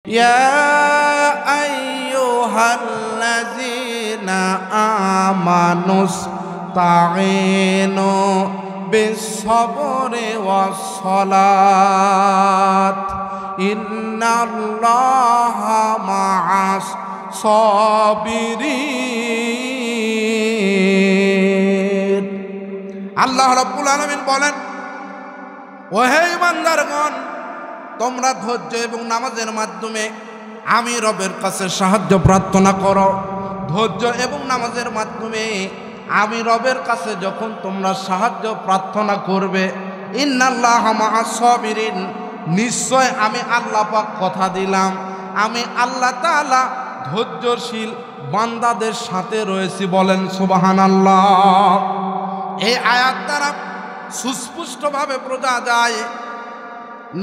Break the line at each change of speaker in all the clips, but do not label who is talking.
يا أيها الذين آمنوا استعينوا بالصبر والصلاة إن الله مع الصابرين। আল্লাহ রাব্বুল আলামিন বলেন, ওহে ইমানদারগণ, তোমরা ধৈর্য এবং নামাজের মাধ্যমে আমি রবের কাছে সাহায্য প্রার্থনা করো। ধৈর্য এবং নামাজের মাধ্যমে আমি রবের কাছে যখন তোমরা সাহায্য প্রার্থনা করবে, ইন্নাল্লাহা মাআস সাবিরিন, নিশ্চয় আমি আল্লাহ পাক কথা দিলাম, আমি আল্লাহ তাআলা ধৈর্যশীল বান্দাদের সাথে রয়েছি। বলেন সুবহানাল্লাহ। এই আয়াত দ্বারা সুস্পষ্টভাবে বোঝা যায়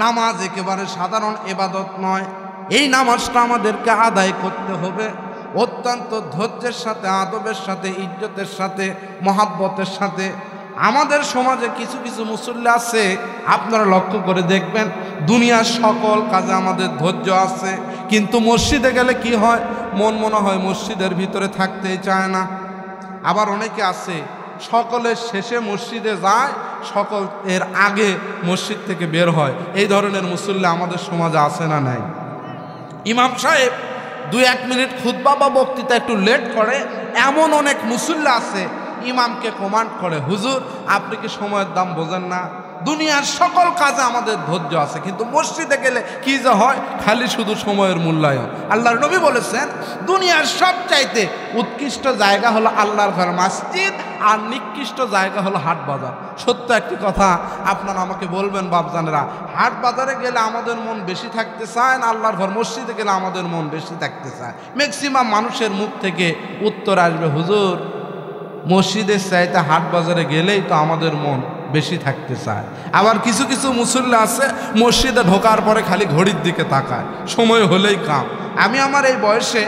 নামাজ একেবারে সাধারণ ইবাদত নয়। এই নামাজটা আমাদেরকে আদায় করতে হবে অত্যন্ত ধৈর্যের সাথে, আদবের সাথে, ইজ্জতের সাথে, মহাব্বতের সাথে। আমাদের সমাজে কিছু কিছু মুসল্লি আছে, আপনারা লক্ষ্য করে দেখবেন, দুনিয়ার সকল কাজে আমাদের ধৈর্য আছে, কিন্তু মসজিদে গেলে কি হয়, মনে হয় মসজিদের ভিতরে থাকতেই চায় না। আবার অনেকে আছে সকলের শেষে মসজিদে যায়, সকল এর আগে মসজিদ থেকে বের হয়। এই ধরনের মুসল্লি আমাদের সমাজে আছে না নাই? ইমাম সাহেব 2-1 মিনিট খুতবা বা বক্তৃতা একটু লেট করে, এমন অনেক মুসল্লি আছে ইমামকে কমান্ড করে, হুজুর আপনি কি সময়ের দাম বোঝেন না? দুনিয়ার সকল কাজে আমাদের ধৈর্য আছে, কিন্তু মসজিদে গেলে কি যে হয়, খালি শুধু সময়ের মূল্যায়ন। আল্লাহর নবী বলেছেন, দুনিয়ার সবচাইতে উৎকৃষ্ট জায়গা হলো আল্লাহর ঘর মসজিদ, আর নিকৃষ্ট জায়গা হলো হাট বাজার। সত্য একটি কথা আপনারা আমাকে বলবেন বাপজানেরা, হাট বাজারে গেলে আমাদের মন বেশি থাকতে চায় না আল্লাহর ঘর মসজিদে গেলে আমাদের মন বেশি থাকতে চায়? ম্যাক্সিমাম মানুষের মুখ থেকে উত্তর আসবে, হুজুর মসজিদের চাইতে হাট বাজারে গেলেই তো আমাদের মন বেশি থাকতে চায়। আবার কিছু কিছু মুসল্লি আছে মসজিদে ঢোকার পরে খালি ঘড়ির দিকে তাকায়, সময় হলেই কাম। আমি আমার এই বয়সে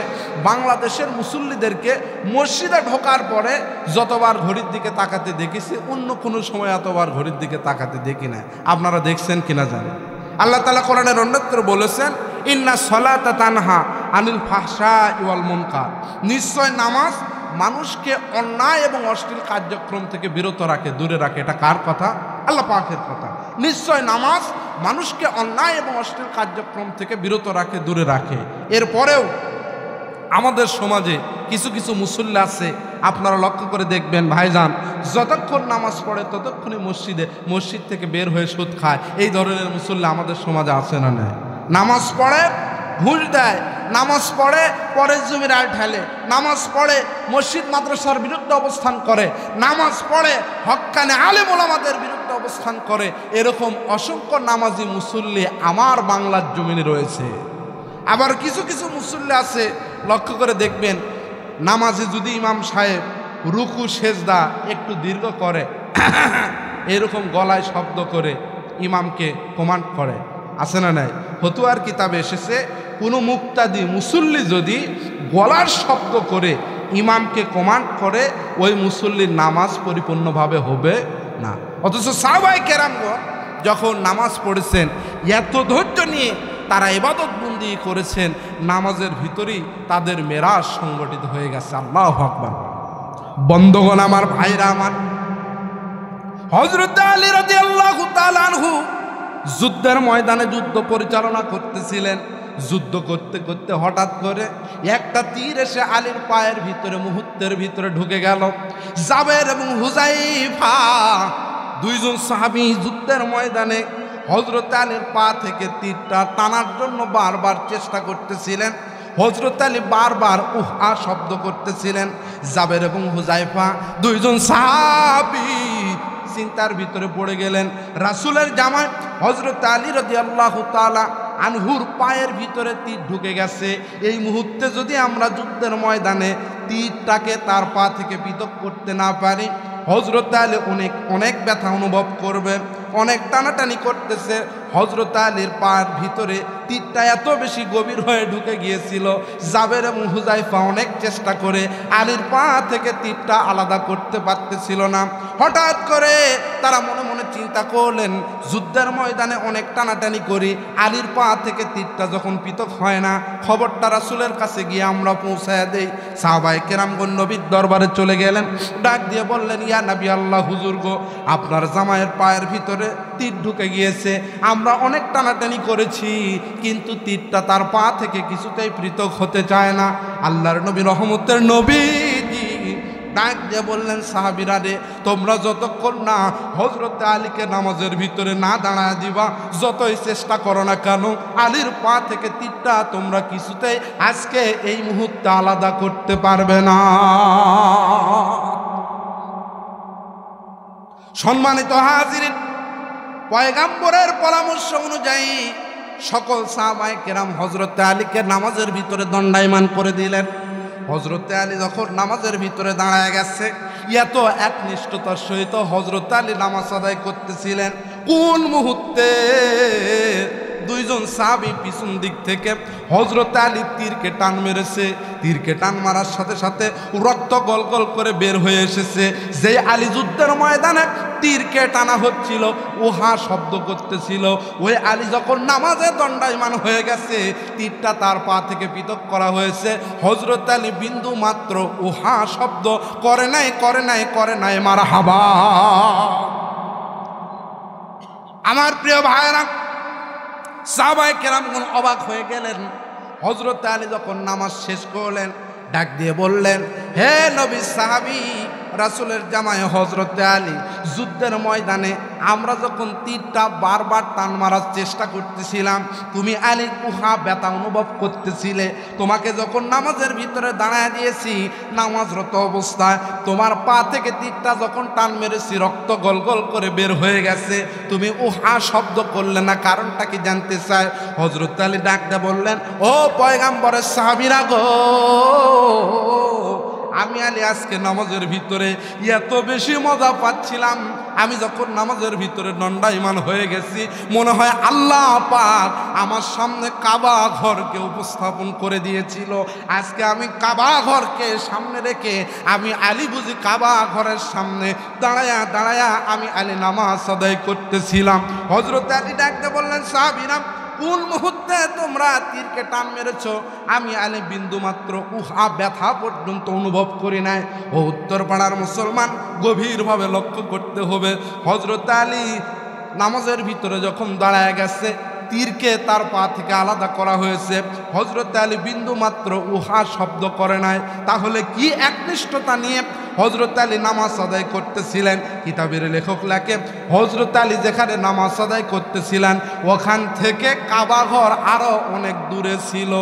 বাংলাদেশের মুসল্লিদেরকে মসজিদে ঢোকার পরে যতবার ঘড়ির দিকে তাকাতে দেখেছি, অন্য কোনো সময় এতবার ঘড়ির দিকে তাকাতে দেখি না। আপনারা দেখছেন কিনা জানেন? আল্লাহ তাআলা কোরআনের অন্যত্র বলেছেন, ইন্না সলাতা তানহা আনিল ফাহশাই ওয়াল মুনকার, নিশ্চয় নামাজ মানুষকে অন্যায় এবং অশ্লীল কার্যক্রম থেকে বিরত রাখে, দূরে রাখে। এটা কার কথা? আল্লাহ পাকের কথা। নিশ্চয় নামাজ মানুষকে অন্যায় এবং অশ্লীল কার্যক্রম থেকে বিরত রাখে, দূরে রাখে। এরপরেও আমাদের সমাজে কিছু কিছু মুসল্লি আছে, আপনারা লক্ষ্য করে দেখবেন ভাইজান, যতক্ষণ নামাজ পড়ে ততক্ষণই মসজিদ থেকে বের হয়ে সুদ খায়। এই ধরনের মুসল্লি আমাদের সমাজে আছে না নেই? নামাজ পড়ে ঘুষ দেয়, নামাজ পড়ে পরের জমির আয় ঠেলে, নামাজ পড়ে মসজিদ মাদ্রাসার বিরুদ্ধে অবস্থান করে, নামাজ পড়ে হক্কানে আলেম ওলামাদের বিরুদ্ধে অবস্থান করে। এরকম অসংখ্য নামাজি মুসল্লি আমার বাংলার জমিনে রয়েছে। আবার কিছু কিছু মুসল্লি আছে, লক্ষ্য করে দেখবেন, নামাজে যদি ইমাম সাহেব রুকু সেজদা একটু দীর্ঘ করে, এরকম গলায় শব্দ করে ইমামকে কমান্ড করে, আছে না নাই? ফতুয়ার কিতাবে এসেছে, কোনো মুক্তাদি মুসল্লি যদি গলার শব্দ করে ইমামকে কমান্ড করে, ওই মুসল্লির নামাজ পরিপূর্ণভাবে হবে না। অথচ সাহাবায়ে কেরামগণ যখন নামাজ পড়েছেন, এত ধৈর্য নিয়ে তারা ইবাদত বন্দি করেছেন, নামাজের ভিতরেই তাদের মেরাজ সংগঠিত হয়ে গেছে। আল্লাহু আকবার। বন্ধুগণ আমার, ভাইরা আমার, হযরত আলী রাদিয়াল্লাহু তাআলা আনহু যুদ্ধের ময়দানে যুদ্ধ পরিচালনা করতেছিলেন। যুদ্ধ করতে করতে হঠাৎ করে একটা তীর এসে আলীর পায়ের ভিতরে মুহূর্তের ভিতরে ঢুকে গেল। জাবের এবং হুযায়ফা দুইজন সাহাবী যুদ্ধের ময়দানে হযরত আলীর পা থেকে তীরটা টানার জন্য বারবার চেষ্টা করতেছিলেন। হযরত আলী বারবার উহা শব্দ করতেছিলেন। জাবের এবং হুযায়ফা দুইজন সাহাবী চিন্তার ভিতরে পড়ে গেলেন। রাসূলের জামাই হযরত আলী রাদিয়াল্লাহু তাআলা আনহুর পায়ের ভিতরে তীর ঢুকে গেছে। এই মুহূর্তে যদি আমরা যুদ্ধের ময়দানে তীরটাকে তার পা থেকে পৃথক করতে না পারি, হযরত আলী অনেক ব্যথা অনুভব করবে, অনেক টানাটানি করতেছে। হযরত আলীর পায়ের ভিতরে তীরটা এত বেশি গভীর হয়ে ঢুকে গিয়েছিল, জাবের এবং হুযায়ফা অনেক চেষ্টা করে আলীর পা থেকে তীরটা আলাদা করতে পারতেছিল না। হঠাৎ করে তারা মনে মনে চিন্তা করলেন যুদ্ধের ময়দানে অনেক টানাটানি করি, আলীর পা থেকে তীরটা যখন পৃথক হয় না, খবরটা রাসূলের কাছে গিয়ে আমরা পৌঁছায় দেই। সাহাবায়ে কেরামগণ নবীর দরবারে চলে গেলেন, ডাক দিয়ে বললেন, ইয়া নবী আল্লাহ, হুজুর গো, আপনার জামাইয়ের পায়ের ভিতরে তীর ঢুকে গিয়েছে, আমরা অনেক টানাটানি করেছি কিন্তু তীরটা তার পা থেকে কিছুতেই পৃথক হতে চায় না। আল্লাহর নবী, রহমতের নবী ডাক দিয়ে বললেন, সাহাবীরা রে, তোমরা যতক্ষণ না হযরত আলীকে নামাজের ভিতরে না দাঁড়ায় দিবা, যতই চেষ্টা করো না কেন, আলীর পা থেকে তীরটা তোমরা কিছুতেই আজকে এই মুহূর্তে আলাদা করতে পারবে না। সম্মানিত হাজিরিন, পয়গাম্বরের পরামর্শ অনুযায়ী সকল সাহাবায়ে কেরাম হযরত আলীকে নামাজের ভিতরে দণ্ডায়মান করে দিলেন। হযরত আলী যখন নামাজের ভিতরে দাঁড়ায় গেছে, এত একনিষ্ঠতার সহিত হযরত আলী নামাজ আদায় করতেছিলেন। কোন মুহূর্তে দুইজন সাহাবী পিছন দিক থেকে হযরত আলী তীরকে টান মেরেছে। তীরকে টান মারার সাথে সাথে রক্ত গলগল করে বের হয়ে এসেছে। যে আলী যুদ্ধের ময়দানে তীরকে টানা হচ্ছিল, উহা শব্দ করতেছিল। ওই আলী যখন নামাজে দণ্ডায়মান হয়ে গেছে, তীরটা তার পা থেকে পৃথক করা হয়েছে। হযরত আলী বিন্দু মাত্র উহা শব্দ করে নাই মারহাবা। আমার প্রিয় ভাইরা, সাহাবায়ে কেরামগণ অবাক হয়ে গেলেন। হযরত আলী যখন নামাজ শেষ করলেন, ডাক দিয়ে বললেন, হে নবী সাহাবী, রাসূলের জামাই হযরত আলী, যুদ্ধের ময়দানে আমরা যখন তীরটা বারবার টান মারার চেষ্টা করতেছিলাম, তুমি আলী উহা ব্যথা অনুভব করতেছিলে। তোমাকে যখন নামাজের ভিতরে দাঁড়ায় দিয়েছি, নামাজরত অবস্থায় তোমার পা থেকে তীরটা যখন টান মেরেছি, রক্ত গলগল করে বের হয়ে গেছে, তুমি উহা শব্দ করলে না, কারণটা কি জানতে চায়? হযরত আলী ডাকতে বললেন, ও পয়গাম্বরের সাহাবীরা গো, আমি আলী আজকে নামাজের ভিতরে এত বেশি মজা পাচ্ছিলাম, আমি যখন নামাজের ভিতরে দণ্ডায়মান হয়ে গেছি, মনে হয় আল্লাহ পাক আমার সামনে কাবা ঘরকে উপস্থাপন করে দিয়েছিল। আজকে আমি কাবা ঘরকে সামনে রেখে আমি আলী বুঝি কাবা ঘরের সামনে দাঁড়ায়া আমি আলী নামাজ আদায় করতেছিলাম। হযরত আলী ডাকতে বললেন, সাহাবীরা, কোন মুহূর্তে তোমরা তীরকে টান মেরেছ? আমি আলী বিন্দু মাত্র উহা ব্যথা পর্যন্ত অনুভব করি নাই। ও উত্তর পাড়ার মুসলমান, গভীরভাবে লক্ষ্য করতে হবে। হযরত আলী নামাজের ভিতরে যখন দাঁড়ায় গেছে, তীরকে তার পা থেকে আলাদা করা হয়েছে, হযরত আলী বিন্দু মাত্র উহা শব্দ করে নাই। তাহলে কি একনিষ্ঠতা নিয়ে হযরত আলী নামাজ আদায় করতেছিলেন? কিতাবের লেখক লেখে, হযরত আলী যেখানে নামাজ আদায় করতেছিলেন, ওখান থেকে কাবা ঘর আরো অনেক দূরে ছিল।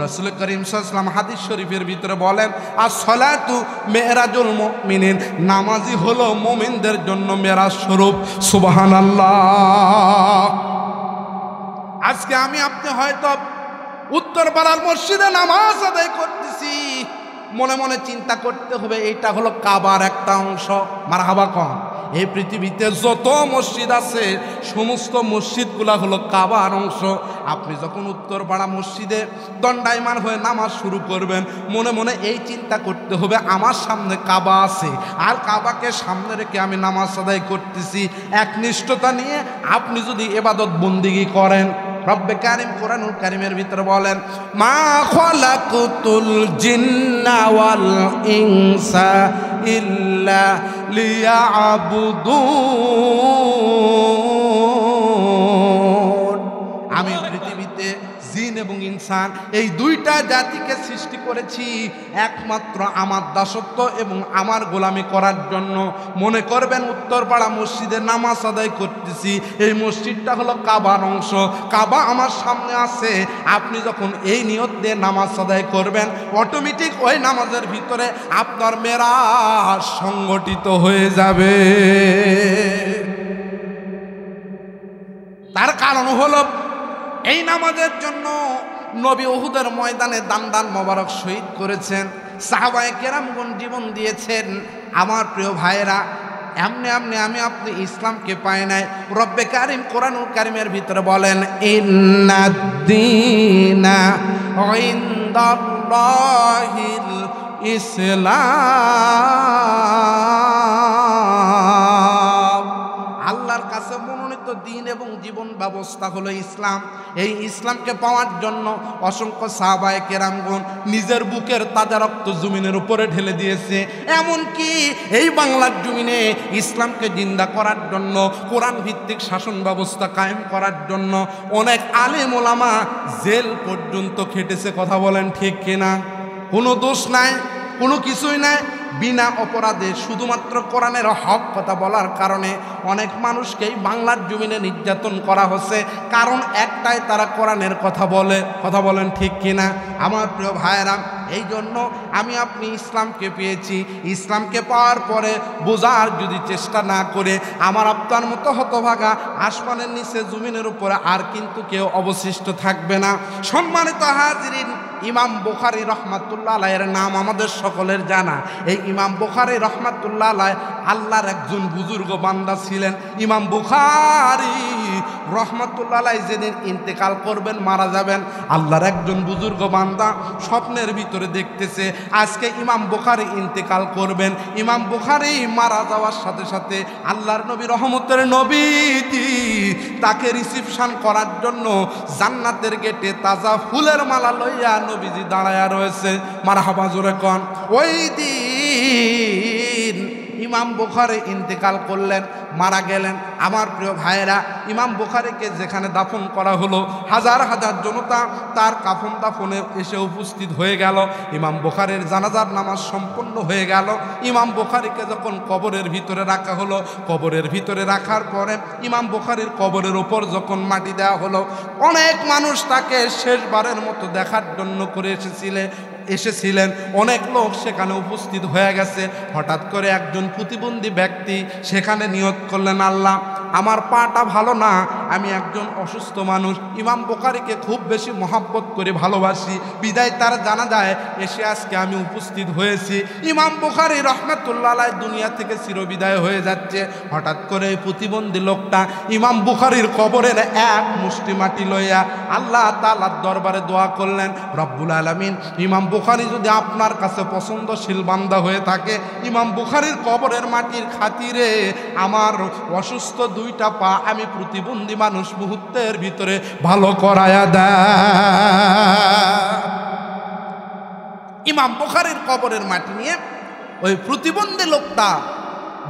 রাসূল করিম সাল্লাল্লাহু আলাইহি ওয়াসাল্লাম হাদিস শরীফের ভিতরে বলেন, as-salatu মিরাজুল মুমিনিন, নামাজই হলো মুমিনদের জন্য মেরাজ স্বরূপ। সুবহানাল্লাহ। আজকে আমি আপনি হয়তো উত্তর পাড়ার মসজিদে নামাজ আদায় করতেছি, মনে মনে চিন্তা করতে হবে এইটা হলো কাবার একটা অংশ। মারহাবা কন। এই পৃথিবীতে যত মসজিদ আছে, সমস্ত মসজিদগুলা হলো কাবার অংশ। আপনি যখন উত্তরপাড়া মসজিদে দণ্ডায়মান হয়ে নামাজ শুরু করবেন, মনে মনে এই চিন্তা করতে হবে আমার সামনে কাবা আছে, আর কাবাকে সামনে রেখে আমি নামাজ আদায় করতেছি। একনিষ্ঠতা নিয়ে আপনি যদি ইবাদত বন্দিগি করেন, রব্বে কারিম কোরআনুল কারিমের ভিতরে বলেন, মা খালাকুতুল জিন্না ওয়াল ইনসা ইল্লা লিয়াবুদুন। আমি পৃথিবীতে জিন এবং ইনসান এই দুইটা জাতিকে সৃষ্টি করেছি একমাত্র আমার দাসত্ব এবং আমার গোলামি করার জন্য। মনে করবেন উত্তরপাড়া মসজিদে নামাজ আদায় করতেছি, এই মসজিদটা হলো কাবার অংশ, কাবা আমার সামনে আছে। আপনি যখন এই নিয়ত দিয়ে নামাজ আদায় করবেন, অটোমেটিক ওই নামাজের ভিতরে আপনার মেরাজ সংগঠিত হয়ে যাবে। তার কারণ হলো এই নামাজের জন্য নবী উহুদের ময়দানে দান মোবারক শহীদ করেছেন, সাহাবায়ে কেরামগণ জীবন দিয়েছেন। আমার প্রিয় ভাইয়েরা, এমনি আমি আপনি ইসলামকে পাই নাই। রব্বে কারিম কোরআনুল কারিমের ভিতরে বলেন, ইন্নাদ-দীনা ইনদাল্লাহিল ইসলাম। আল্লাহর কাছে দিন এবং জীবন ব্যবস্থা হলো ইসলাম। এই ইসলামকে পাওয়ার জন্য অসংখ্য সাহাবায়ে কেরামগণ নিজের বুকের তাজা রক্ত জমিনের উপরে ঢেলে দিয়েছে। এমনকি এই বাংলার জমিনে ইসলামকে জিন্দা করার জন্য, কোরআন ভিত্তিক শাসন ব্যবস্থা কায়েম করার জন্য অনেক আলেম ওলামা জেল পর্যন্ত খেটেছে। কথা বলেন ঠিক কিনা? কোনো দোষ নাই, কোনো কিছুই নাই, বিনা অপরাধে শুধুমাত্র কোরআনের হক কথা বলার কারণে অনেক মানুষকেই বাংলার জমিনে নির্যাতন করা হচ্ছে। কারণ একটাই, তারা কোরআনের কথা বলে। কথা বলেন ঠিক কিনা? আমার প্রিয় ভাইয়েরা, এই জন্য আমি আপনি ইসলামকে পেয়েছি। ইসলামকে পাওয়ার পরে বোঝার যদি চেষ্টা না করে আমার আপনার মতো হতভাগা আসমানের নিচে জমিনের উপরে আর কিন্তু কেউ অবশিষ্ট থাকবে না। সম্মানিত হাজিরিন, ইমাম বুখারী রহমাতুল্লাহ আলাইহির নাম আমাদের সকলের জানা। এই ইমাম বুখারী রহমাতুল্লাহ আলাইহি আল্লাহর একজন বুজুর্গ বান্দা ছিলেন। ইমাম বুখারী রহমাতুল্লাহ আলাইহি যেদিন ইন্তেকাল করবেন, মারা যাবেন, আল্লাহর একজন বুজুর্গ বান্দা স্বপ্নের ভিতরে দেখতেছে আজকে ইমাম বুখারী ইন্তেকাল করবেন। ইমাম বুখারী মারা যাওয়ার সাথে সাথে আল্লাহর নবী রহমতের নবীজি তাকে রিসিপশন করার জন্য জান্নাতের গেটে তাজা ফুলের মালা লইয়া নবীজি দাঁড়ায়া রয়েছে। মারহাবা জোরে কোন। ওই দিন ইমাম বুখারী ইন্তেকাল করলেন, মারা গেলেন। আমার প্রিয় ভাইয়েরা, ইমাম বুখারীকে যেখানে দাফন করা হলো, হাজার হাজার জনতা তার কাফন দাফনে এসে উপস্থিত হয়ে গেল। ইমাম বুখারীর জানাজার নামাজ সম্পন্ন হয়ে গেল। ইমাম বুখারীকে যখন কবরের ভিতরে রাখা হলো, কবরের ভিতরে রাখার পরে ইমাম বুখারীর কবরের ওপর যখন মাটি দেওয়া হলো, অনেক মানুষ তাকে শেষবারের মতো দেখার জন্য করে এসেছিলেন। অনেক লোক সেখানে উপস্থিত হয়ে গেছে। হঠাৎ করে একজন প্রতিবন্ধী ব্যক্তি সেখানে নিয়ত করলেন, আল্লাহ আমার পাটা ভালো না, আমি একজন অসুস্থ মানুষ, ইমাম বুখারীকে খুব বেশি মহব্বত করে ভালোবাসি, বিদায় তার জানাজায় এসে আজকে আমি উপস্থিত হয়েছি। ইমাম বুখারী রহমাতুল্লাহ আলাইহি দুনিয়া থেকে চিরবিদায় হয়ে যাচ্ছে। হঠাৎ করে এই প্রতিবন্ধী লোকটা ইমাম বুখারীর কবরের এক মুষ্টি মাটি লইয়া আল্লাহ তাআলার দরবারে দোয়া করলেন, রব্বুল আলামিন, ইমাম বুখারী যদি আপনার কাছে পছন্দশীল বান্দা হয়ে থাকে, ইমাম বুখারীর কবরের মাটির খাতিরে আমার অসুস্থ দুইটা পা আমি প্রতিবন্ধী মানুষ মুহূর্তের ভিতরে ভালো করায়া দেয়। ইমাম বুখারীর কবরের মাটি নিয়ে ওই প্রতিবন্ধী লোকটা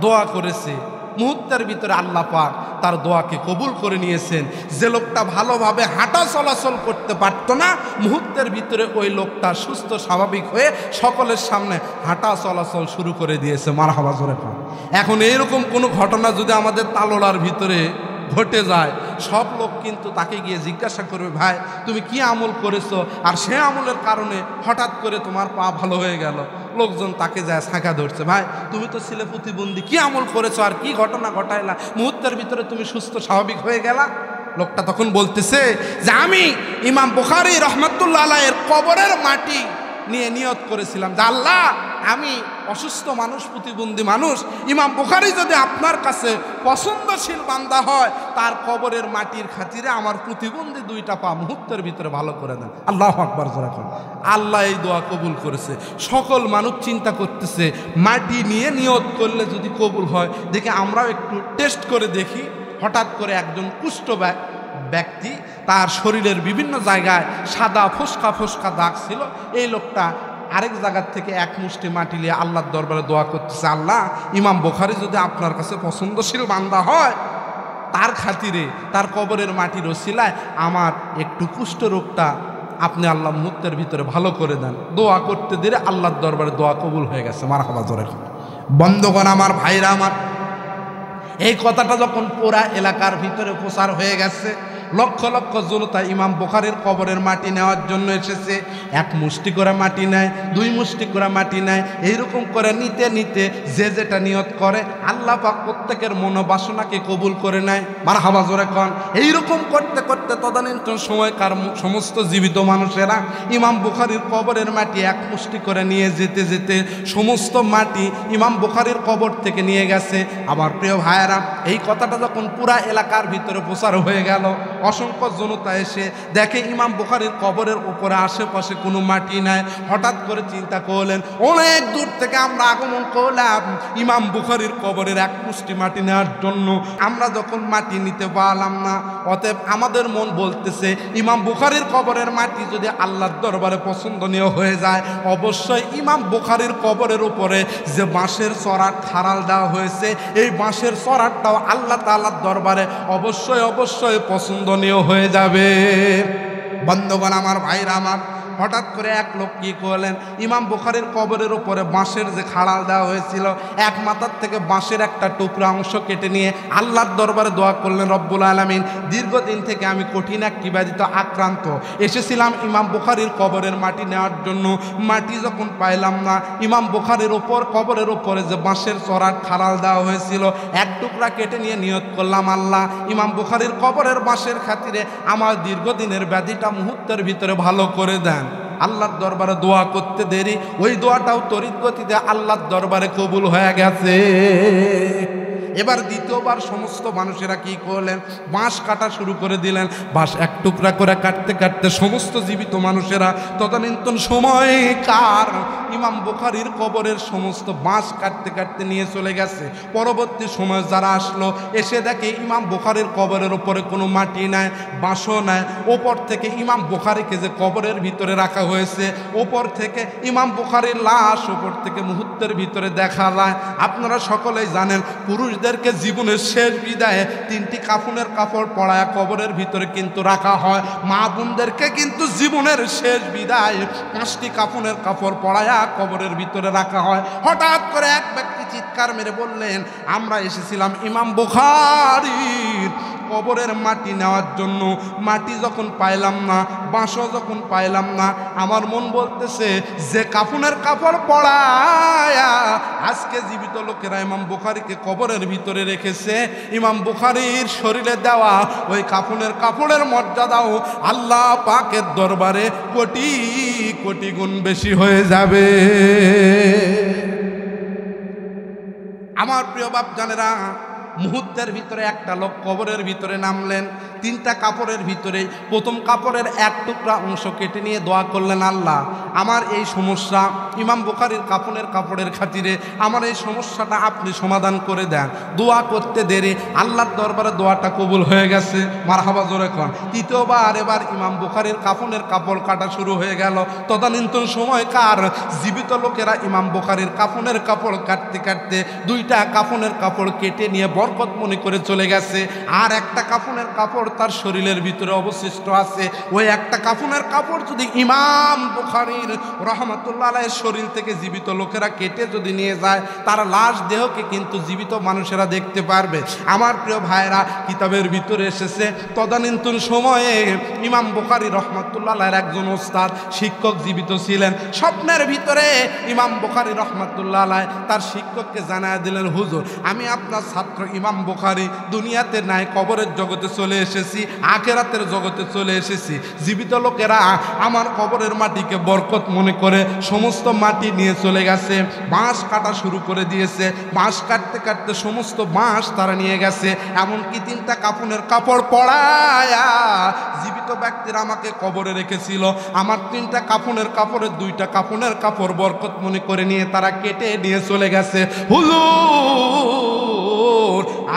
দোয়া করেছে। মুহূর্তের ভিতরে আল্লাহ পাক তার দোয়াকে কবুল করে নিয়েছেন। যে লোকটা ভালোভাবে হাঁটা চলাচল করতে পারত না, মুহূর্তের ভিতরে ওই লোকটা সুস্থ স্বাভাবিক হয়ে সকলের সামনে হাঁটা চলাচল শুরু করে দিয়েছে। মারহাবা জোরে কোন। এখন এইরকম কোনো ঘটনা যদি আমাদের তালোলার ভিতরে ঘটে যায়, সব লোক কিন্তু তাকে গিয়ে জিজ্ঞাসা করবে, ভাই তুমি কি আমল করেছো, আর সে আমলের কারণে হঠাৎ করে তোমার পা ভালো হয়ে গেল। লোকজন তাকে যায় ছাঁকা ধরছে, ভাই তুমি তো ছিলে প্রতিবন্ধী, কি আমল করেছো আর কি ঘটনা ঘটাইলা, মুহূর্তের ভিতরে তুমি সুস্থ স্বাভাবিক হয়ে গেলা। লোকটা তখন বলতেছে যে আমি ইমাম বুখারী রহমাতুল্লাহ আলাইহির কবরের মাটি নিয়ে নিয়ত করেছিলাম যে আল্লাহ আমি অসুস্থ মানুষ, প্রতিবন্ধী মানুষ, ইমাম বুখারী যদি আপনার কাছে পছন্দশীল বান্দা হয়, তার কবরের মাটির খাতিরে আমার প্রতিবন্ধী দুইটা পা মুহূর্তের ভিতরে ভালো করে দেন। আল্লাহু আকবার জোরে কোন। আল্লাহ এই দোয়া কবুল করেছে। সকল মানুষ চিন্তা করতেছে মাটি নিয়ে নিয়ত করলে যদি কবুল হয়, দেখে আমরাও একটু টেস্ট করে দেখি। হঠাৎ করে একজন কুষ্ঠ ব্যক্তি, তার শরীরের বিভিন্ন জায়গায় সাদা ফোসকা ফোসকা দাগ ছিল। এই লোকটা আরেক জায়গার থেকে এক মুষ্টি মাটি নিয়ে আল্লাহর দরবারে দোয়া করতেছে, আল্লাহ ইমাম বুখারী যদি আপনার কাছে পছন্দশীল বান্দা হয়, তার খাতিরে তার কবরের মাটির ওসিলায় আমার একটু কুষ্ঠ রোগটা আপনি আল্লাহ মুহূর্তের ভিতরে ভালো করে দেন। দোয়া করতে দিলে আল্লাহর দরবারে দোয়া কবুল হয়ে গেছে। মারহাবা জোরে বন্ধগণ, আমার ভাইরা আমার, এই কথাটা যখন পুরা এলাকার ভিতরে প্রচার হয়ে গেছে, লক্ষ লক্ষ জনতা ইমাম বুখারীর কবরের মাটি নেওয়ার জন্য এসেছে। এক মুষ্টি করে মাটি নেয়, দুই মুষ্টি করে মাটি নেয়, এইরকম করে নিতে নিতে যে যেটা নিয়ত করে আল্লাহ পাক প্রত্যেকের মনোবাসনাকে কবুল করে নেয়। মারহাবা জোরে কোন। এইরকম করতে করতে তদানীন্তন সময়কার সমস্ত জীবিত মানুষেরা ইমাম বুখারীর কবরের মাটি এক মুষ্টি করে নিয়ে যেতে যেতে সমস্ত মাটি ইমাম বুখারীর কবর থেকে নিয়ে গেছে। আমার প্রিয় ভাইয়েরা, এই কথাটা যখন পুরা এলাকার ভিতরে প্রচার হয়ে গেল, অসংখ্য জনতা এসে দেখে ইমাম বুখারীর কবরের উপরে আশেপাশে কোনো মাটি নাই। হঠাৎ করে চিন্তা করলেন, অনেক দূর থেকে আমরা আগমন করলাম ইমাম বুখারীর কবরের এক মুষ্টি মাটি নেওয়ার জন্য, আমরা যখন মাটি নিতে পারলাম না, অতএব আমাদের মন বলতেছে ইমাম বুখারীর কবরের মাটি যদি আল্লাহর দরবারে পছন্দনীয় হয়ে যায়, অবশ্যই ইমাম বুখারীর কবরের উপরে যে বাঁশের চড়ার খাড়াল দেওয়া হয়েছে, এই বাঁশের চড়ারটাও আল্লাহ তাআলার দরবারে অবশ্যই অবশ্যই পছন্দনীয় হয়ে যাবে। বন্ধুগণ আমার, ভাইরা আমার, হঠাৎ করে এক লোক কি করলেন, ইমাম বুখারীর কবরের উপরে বাঁশের যে খাড়াল দেওয়া হয়েছিল, এক মাথার থেকে বাঁশের একটা টুকরা অংশ কেটে নিয়ে আল্লাহর দরবারে দোয়া করলেন, রব্বুল আলামিন, দীর্ঘদিন থেকে আমি কঠিন একটি ব্যাধিতে আক্রান্ত, এসেছিলাম ইমাম বুখারীর কবরের মাটি নেওয়ার জন্য, মাটি যখন পাইলাম না, ইমাম বুখারীর উপর কবরের উপরে যে বাঁশের চড়ার খাড়াল দেওয়া হয়েছিল, এক টুকরা কেটে নিয়ে নিয়ত করলাম, আল্লাহ, ইমাম বুখারীর কবরের বাঁশের খাতিরে আমার দীর্ঘদিনের ব্যাধিটা মুহূর্তের ভিতরে ভালো করে দেন। আল্লাহর দরবারে দোয়া করতে দেরি, ওই দোয়াটাও তড়িৎ গতিতে আল্লাহর দরবারে কবুল হয়ে গেছে। এবার দ্বিতীয়বার সমস্ত মানুষেরা কি করলেন, বাঁশ কাটা শুরু করে দিলেন। বাঁশ এক টুকরা করে কাটতে কাটতে সমস্ত জীবিত মানুষেরা তদানীন্তন সময়কার ইমাম বুখারীর কবরের সমস্ত বাঁশ কাটতে কাটতে নিয়ে চলে গেছে। পরবর্তী সময় যারা আসলো, এসে দেখে ইমাম বুখারীর কবরের উপরে কোনো মাটি নাই, বাঁশও নাই। ওপর থেকে ইমাম বুখারীকে যে কবরের ভিতরে রাখা হয়েছে, ওপর থেকে ইমাম বুখারীর লাশ ওপর থেকে মুহূর্তের ভিতরে দেখা যায়। আপনারা সকলেই জানেন, পুরুষদেরকে জীবনের শেষ বিদায়ে 3টি কাফনের কাপড় পরায়া কবরের ভিতরে কিন্তু রাখা হয়, মা বোনদেরকে কিন্তু জীবনের শেষ বিদায় 5টি কাফনের কাপড় পরায়া কবরের ভিতরে রাখা হয়। হঠাৎ করে এক ব্যক্তি চিৎকার মেরে বললেন, আমরা এসেছিলাম ইমাম বুখারীর কবরের মাটি নেওয়ার জন্য, মাটি যখন পাইলাম না, বাঁশও যখন পাইলাম না, আমার মন বলতেছে যে কাফনের কাপড় পরায়া আজকে জীবিত লোকেরা ইমাম বুখারীকে কবরের ভিতরে রেখেছে, ইমাম বুখারীর শরীরে দেওয়া ওই কাফনের কাপড়ের মর্যাদাও আল্লাহ পাকের দরবারে কোটি কোটি গুণ বেশি হয়ে যাবে। আমার প্রিয় বাপ জানেরা, মুহূর্তের ভিতরে একটা লোক কবরের ভিতরে নামলেন, 3টা কাপড়ের ভিতরে প্রথম কাপড়ের এক টুকরা অংশ কেটে নিয়ে দোয়া করলেন, আল্লাহ, আমার এই সমস্যা, ইমাম বুখারীর কাফনের কাপড়ের খাতিরে আমার এই সমস্যাটা আপনি সমাধান করে দেন। দোয়া করতে দেরি, আল্লাহর দরবারে দোয়াটা কবুল হয়ে গেছে, মারহাবা জোরে কোন। তৃতীয়বার এবার ইমাম বুখারীর কাফনের কাপড় কাটা শুরু হয়ে গেল। তদানীন্তন সময়কার জীবিত লোকেরা ইমাম বুখারীর কাফনের কাপড় কাটতে কাটতে 2টা কাফনের কাপড় কেটে নিয়ে বরকত মনে করে চলে গেছে। আর একটা কাফনের কাপড় তার শরীরের ভিতরে অবশিষ্ট আছে। ওই একটা কাফনের কাপড় যদি ইমাম বুখারীর রহমাতুল্লাহ আলাইহির শরীর থেকে জীবিত লোকেরা কেটে যদি নিয়ে যায়, তার লাশ দেহকে কিন্তু জীবিত মানুষেরা দেখতে পারবে। আমার প্রিয় ভাইরা, কিতাবের ভিতরে এসেছে তদানীন্তন সময়ে ইমাম বুখারী রহমাতুল্লাহ আলাইহির একজন ওস্তাদ শিক্ষক জীবিত ছিলেন। স্বপ্নের ভিতরে ইমাম বুখারী রহমাতুল্লাহ আলাইহি তার শিক্ষককে জানায় দিলেন, হুজুর, আমি আপনার ছাত্র ইমাম বুখারী দুনিয়াতে নাই, কবরের জগতে চলে এসেছি, আখিরাতের জগতে চলে এসেছি। জীবিত লোকেরা আমার কবরের মাটিকে বরকত মনে করে সমস্ত মাটি নিয়ে চলে গেছে, বাঁশ কাটা শুরু করে দিয়েছে। বাঁশ কাটতে কাটতে সমস্ত বাঁশ তারা নিয়ে গেছে। এমনকি 3টা কাফনের কাপড় পরায়া জীবিত ব্যক্তিরা আমাকে কবরে রেখেছিল, আমার 3টা কাফনের কাপড়ের 2টা কাফনের কাপড় বরকত মনে করে নিয়ে তারা কেটে নিয়ে চলে গেছে। হুজুর,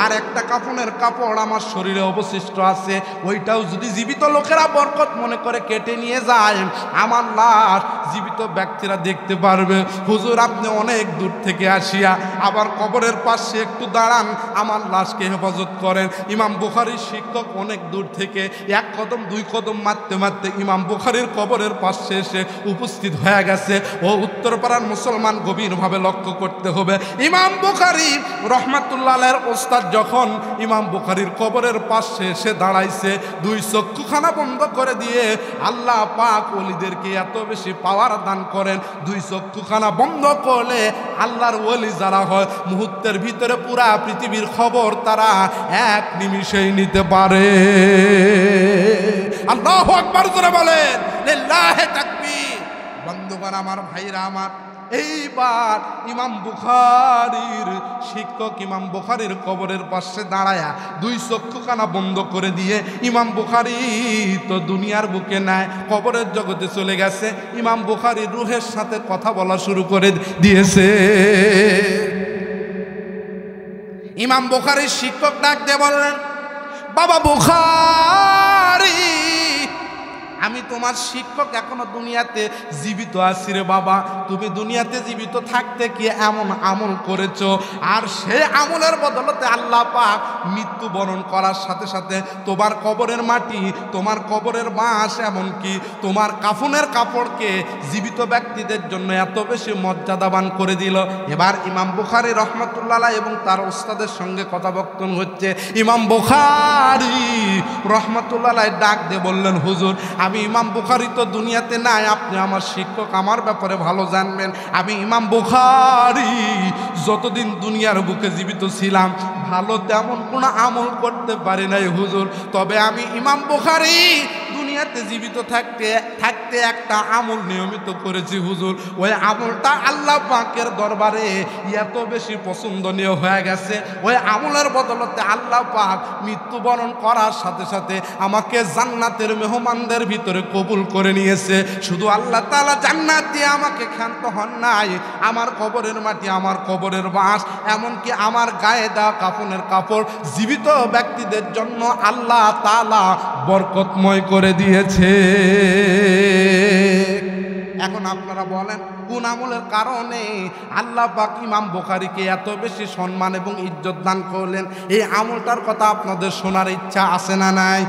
আর একটা কাফনের কাপড় আমার শরীরে অবশিষ্ট আছে, ওইটাও যদি জীবিত লোকেরা বরকত মনে করে কেটে নিয়ে যায়, আমার লাশ জীবিত ব্যক্তিরা দেখতে পারবে। হুজুর, আপনি অনেক দূর থেকে আসিয়া আবার কবরের পাশে একটু দাঁড়ান, আমার লাশকে হেফাজত করেন। ইমাম বুখারীর শিক্ষক অনেক দূর থেকে 1 কদম 2 কদম মারতে মারতে ইমাম বুখারীর কবরের পাশে এসে উপস্থিত হয়ে গেছে। ও উত্তরপাড়ার মুসলমান গভীরভাবে লক্ষ্য করতে হবে, ইমাম বুখারী রহমাতুল্লাহ আলাইহির ওস্তাদ যখন ইমাম বুখারীর কবরের পাশে এসে দাঁড়াইছে, 2 চক্ষুখানা বন্ধ করে দিয়ে আল্লাহ পাক ওলিদেরকে এত বেশি পাওয়ার দান করেন, 2 চক্ষুখানা বন্ধ করলে আল্লাহর ওলি যারা হয় মুহূর্তের ভিতরে পুরা পৃথিবীর খবর তারা 1 নিমিষেই নিতে পারে। আল্লাহু আকবার করে বলেন, লিল্লাহি তাকবীর। বন্ধুগণ আমার, ভাইরা আমার, এইবার ইমাম বুখারীর শিক্ষক ইমাম বুখারীর কবরের পাশে দাঁড়ায়া দুই চক্ষুখানা বন্ধ করে দিয়ে, ইমাম বুখারী তো দুনিয়ার বুকে নাই, কবরের জগতে চলে গেছে, ইমাম বুখারী রূহের সাথে কথা বলা শুরু করে দিয়েছে। ইমাম বুখারীর শিক্ষক ডাক দিয়ে বললেন, বাবা বুখারী, আমি তোমার শিক্ষক, এখনো দুনিয়াতে জীবিত আছি রে বাবা। তুমি দুনিয়াতে জীবিত থাকতে কি এমন আমল করেছো, আর সে আমলের বদলতে আল্লাহ পাক মৃত্যুবরণ করার সাথে সাথে তোমার কবরের মাটি, তোমার কবরের বাঁশ, এমনকি তোমার কাফনের কাপড়কে জীবিত ব্যক্তিদের জন্য এত বেশি মর্যাদাবান করে দিল। এবার ইমাম বুখারী রহমতুল্লাহ আলাইহি এবং তার ওস্তাদের সঙ্গে কথাবর্তন হচ্ছে। ইমাম বুখারী রহমতুল্লাহ আলাইহি ডাক দিয়ে বললেন, হুজুর, আমি ইমাম বুখারী তো দুনিয়াতে নাই, আপনি আমার শিক্ষক, আমার ব্যাপারে ভালো জানবেন। আমি ইমাম বুখারী যতদিন দুনিয়ার বুকে জীবিত ছিলাম ভালো তেমন কোনো আমল করতে পারি নাই হুজুর, তবে আমি ইমাম বুখারী দুনিয়াতে জীবিত থাকতে থাকতে একটা আমল নিয়মিত করেছি হুজুর। ওই আমলটা আল্লাহ পাকের দরবারে এত বেশি পছন্দনীয় হয়ে গেছে, ওই আমলের বদলতে আল্লাহ পাক মৃত্যুবরণ করার সাথে সাথে আমাকে জান্নাতের মেহমানদের ভিতরে কবুল করে নিয়েছে। শুধু আল্লাহ তাআলা জান্নাত দিয়ে আমাকে ক্ষান্ত হন নাই, আমার কবরের মাটি, আমার কবরের বাঁশ, এমনকি আমার গায়ে দেওয়া কাফনের কাপড় জীবিত ব্যক্তিদের জন্য আল্লাহ তাআলা বরকতময় করে দিয়েছে। এখন আপনারা বলেন, কোন আমলের কারণে আল্লাহ পাক ইমাম বুখারীকে এত বেশি সম্মান এবং ইজ্জত দান করলেন? এই আমলটার কথা আপনাদের শোনার ইচ্ছা আছে না নাই?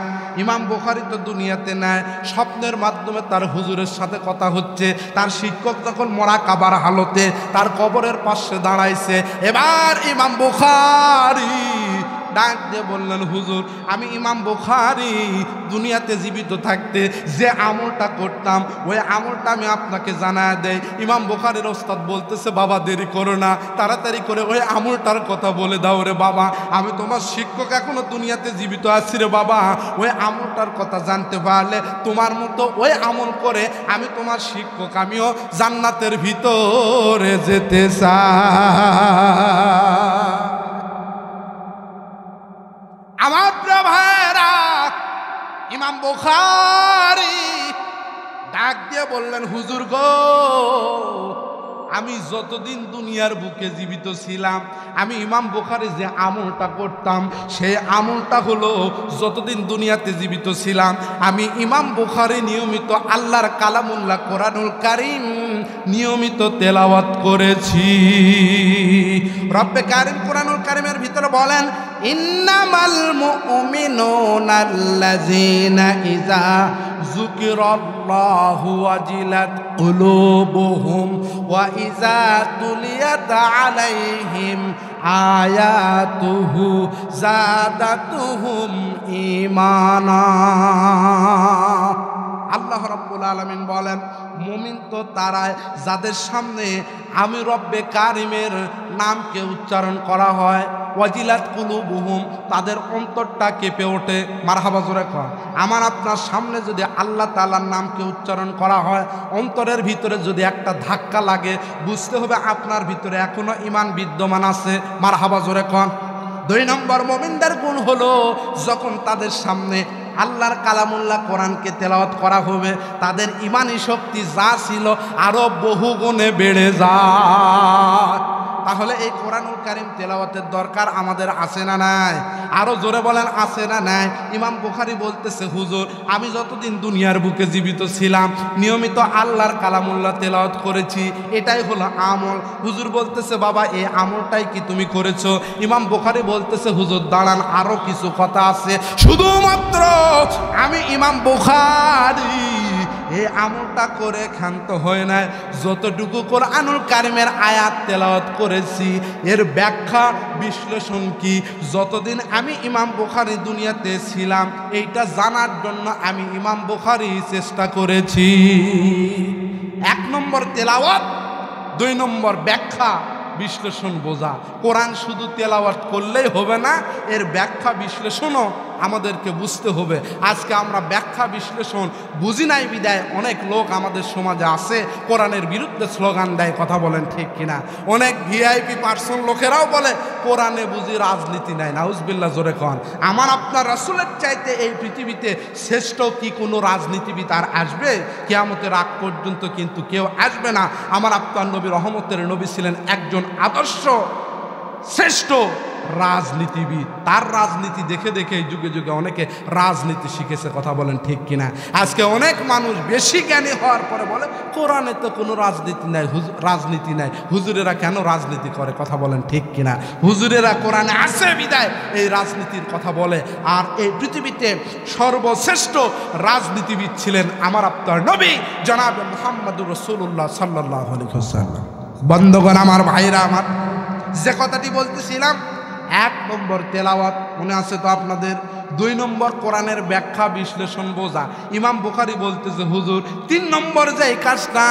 ইমাম বুখারী তো দুনিয়াতে নাই, স্বপ্নের মাধ্যমে তার হুজুরের সাথে কথা হচ্ছে। তার শিক্ষক যখন মুরাকাবার হালতে তার কবরের পাশে দাঁড়াইছে, এবার ইমাম বুখারী ডাক দিয়ে বললেন, হুজুর, আমি ইমাম বুখারী দুনিয়াতে জীবিত থাকতে যে আমলটা করতাম ওই আমলটা আমি আপনাকে জানায় দেই। ইমাম বুখারীর ওস্তাদ বলতেছে, বাবা দেরি করো না, তাড়াতাড়ি করে ওই আমলটার কথা বলে দাও রে বাবা, আমি তোমার শিক্ষক, এখনো দুনিয়াতে জীবিত আছি রে বাবা। ওই আমলটার কথা জানতে পারলে তোমার মতো ওই আমল করে আমি তোমার শিক্ষক, আমিও জান্নাতের ভিতরে যেতে চাই। আমার প্রিয় ভাইরা, ইমাম বুখারী ডাক দিয়ে বললেন, হুজুর গো, আমি যতদিন দুনিয়ার বুকে জীবিত ছিলাম আমি ইমাম বুখারী যে আমলটা করতাম সেই আমলটা হলো, যতদিন দুনিয়াতে জীবিত ছিলাম আমি ইমাম বুখারী নিয়মিত আল্লাহর কালামুল্লাহ কোরআনুল কারীম নিয়মিত তেলাওয়াত করেছি। রব্বে কারীম কোরআনুল কারীমের ভিতরে বলেন, ইন্নামাল মুমিনুনা আল্লাযীনা ইযা যুকিরাল্লাহু ওয়াজিলাত কুলুবুহুম ওয়া ইযা তুলিয়াত আলাইহিম আয়াতুহু যাদাতুহুম ঈমানা। আল্লাহ রাব্বুল আলামিন বলেন, মুমিন তো তারাই যাদের সামনে আমি রব্বে কারিমের নামকে উচ্চারণ করা হয়, ওয়াজিলাত কুলুবুহুম, তাদের অন্তরটা কেঁপে ওঠে। মারহাবা জোরে কর। আমার আপনার সামনে যদি আল্লাহ তাআলার নামকে উচ্চারণ করা হয়, অন্তরের ভিতরে যদি একটা ধাক্কা লাগে, বুঝতে হবে আপনার ভিতরে এখনো ঈমান বিদ্যমান আছে। মারহাবা জোরে কর। 2 নম্বর মুমিনদের গুণ হলো, যখন তাদের সামনে আল্লাহর কালামুল্লাহ কোরআনকে তেলাওয়াত করা হবে, তাদের ঈমানি শক্তি যা ছিল আরো বহু গুণে বেড়ে যায়। তাহলে এই কোরআনুল কারীম তেলাওয়াতের দরকার আমাদের আছে না নাই? আরো জোরে বলেন, আছে না নাই? ইমাম বুখারী বলতেছে, হুজুর, আমি যতদিন দুনিয়ার বুকে জীবিত ছিলাম নিয়মিত আল্লাহর কালামুল্লাহ তেলাওয়াত করেছি, এটাই হলো আমল। হুজুর বলতেছে, বাবা এই আমলটাই কি তুমি করেছো? ইমাম বুখারী বলতেছে, হুজুর দাঁড়ান, আরো কিছু কথা আছে। শুধুমাত্র আমি ইমাম বুখারী এই আমলটা করে ক্ষান্ত হয় নাই, যতটুকু কোরআনুল কারীমের আয়াত তেলাওয়াত করেছি এর ব্যাখ্যা বিশ্লেষণ কি, যতদিন আমি ইমাম বুখারী দুনিয়াতে ছিলাম এইটা জানার জন্য আমি ইমাম বুখারী চেষ্টা করেছি। 1 নম্বর তেলাওয়াত, 2 নম্বর ব্যাখ্যা, বিশ্লেষণ বোঝা। কোরআন শুধু তেলাওয়াত করলেই হবে না, এর ব্যাখ্যা বিশ্লেষণও আমাদেরকে বুঝতে হবে। আজকে আমরা ব্যাখ্যা বিশ্লেষণ বুঝি নাই বিদায় অনেক লোক আমাদের সমাজে আছে কোরআনের বিরুদ্ধে স্লোগান দেয়, কথা বলেন ঠিক কিনা? অনেক ভিআইপি পার্সন লোকেরাও বলে কোরআনে বুঝি রাজনীতি নাই। নাউজুবিল্লাহ, জোরে কন। আমার আপনার রাসূলের চাইতে এই পৃথিবীতে শ্রেষ্ঠ কি কোনো রাজনীতিবিদ আর আসবে? কিয়ামতের আগ পর্যন্ত কিন্তু কেউ আসবে না। আমার আপনার নবী রহমতের নবী ছিলেন একজন আদর্শ শ্রেষ্ঠ রাজনীতিবিদ। তার রাজনীতি দেখে দেখে যুগে যুগে অনেকে রাজনীতি শিখেছে, কথা বলেন ঠিক কিনা? আজকে অনেক মানুষ বেশি জ্ঞানী হওয়ার পরে বলে কোরআনে তো কোনো রাজনীতি নাই, হুজুরেরা কেন রাজনীতি করে, কথা বলেন ঠিক কিনা? হুজুরেরা কোরআনে আছে বিদায় এই রাজনীতির কথা বলে। আর এই পৃথিবীতে সর্বশ্রেষ্ঠ রাজনীতিবিদ ছিলেন আমার আপনার নবী জনাব মুহাম্মদুর রাসূলুল্লাহ সাল্লাল্লাহু আলাইহি ওয়াসাল্লাম। বন্ধুগণ আমার, ভাইরা আমার, যে কথাটি বলতেছিলাম, 1 নম্বর তেলাওয়াত মনে আছে তো আপনাদের। 2 নম্বর কোরআনের ব্যাখ্যা বিশ্লেষণ বোঝা। ইমাম বুখারী বলতেছে হুজুর 3 নম্বর যে কাজটা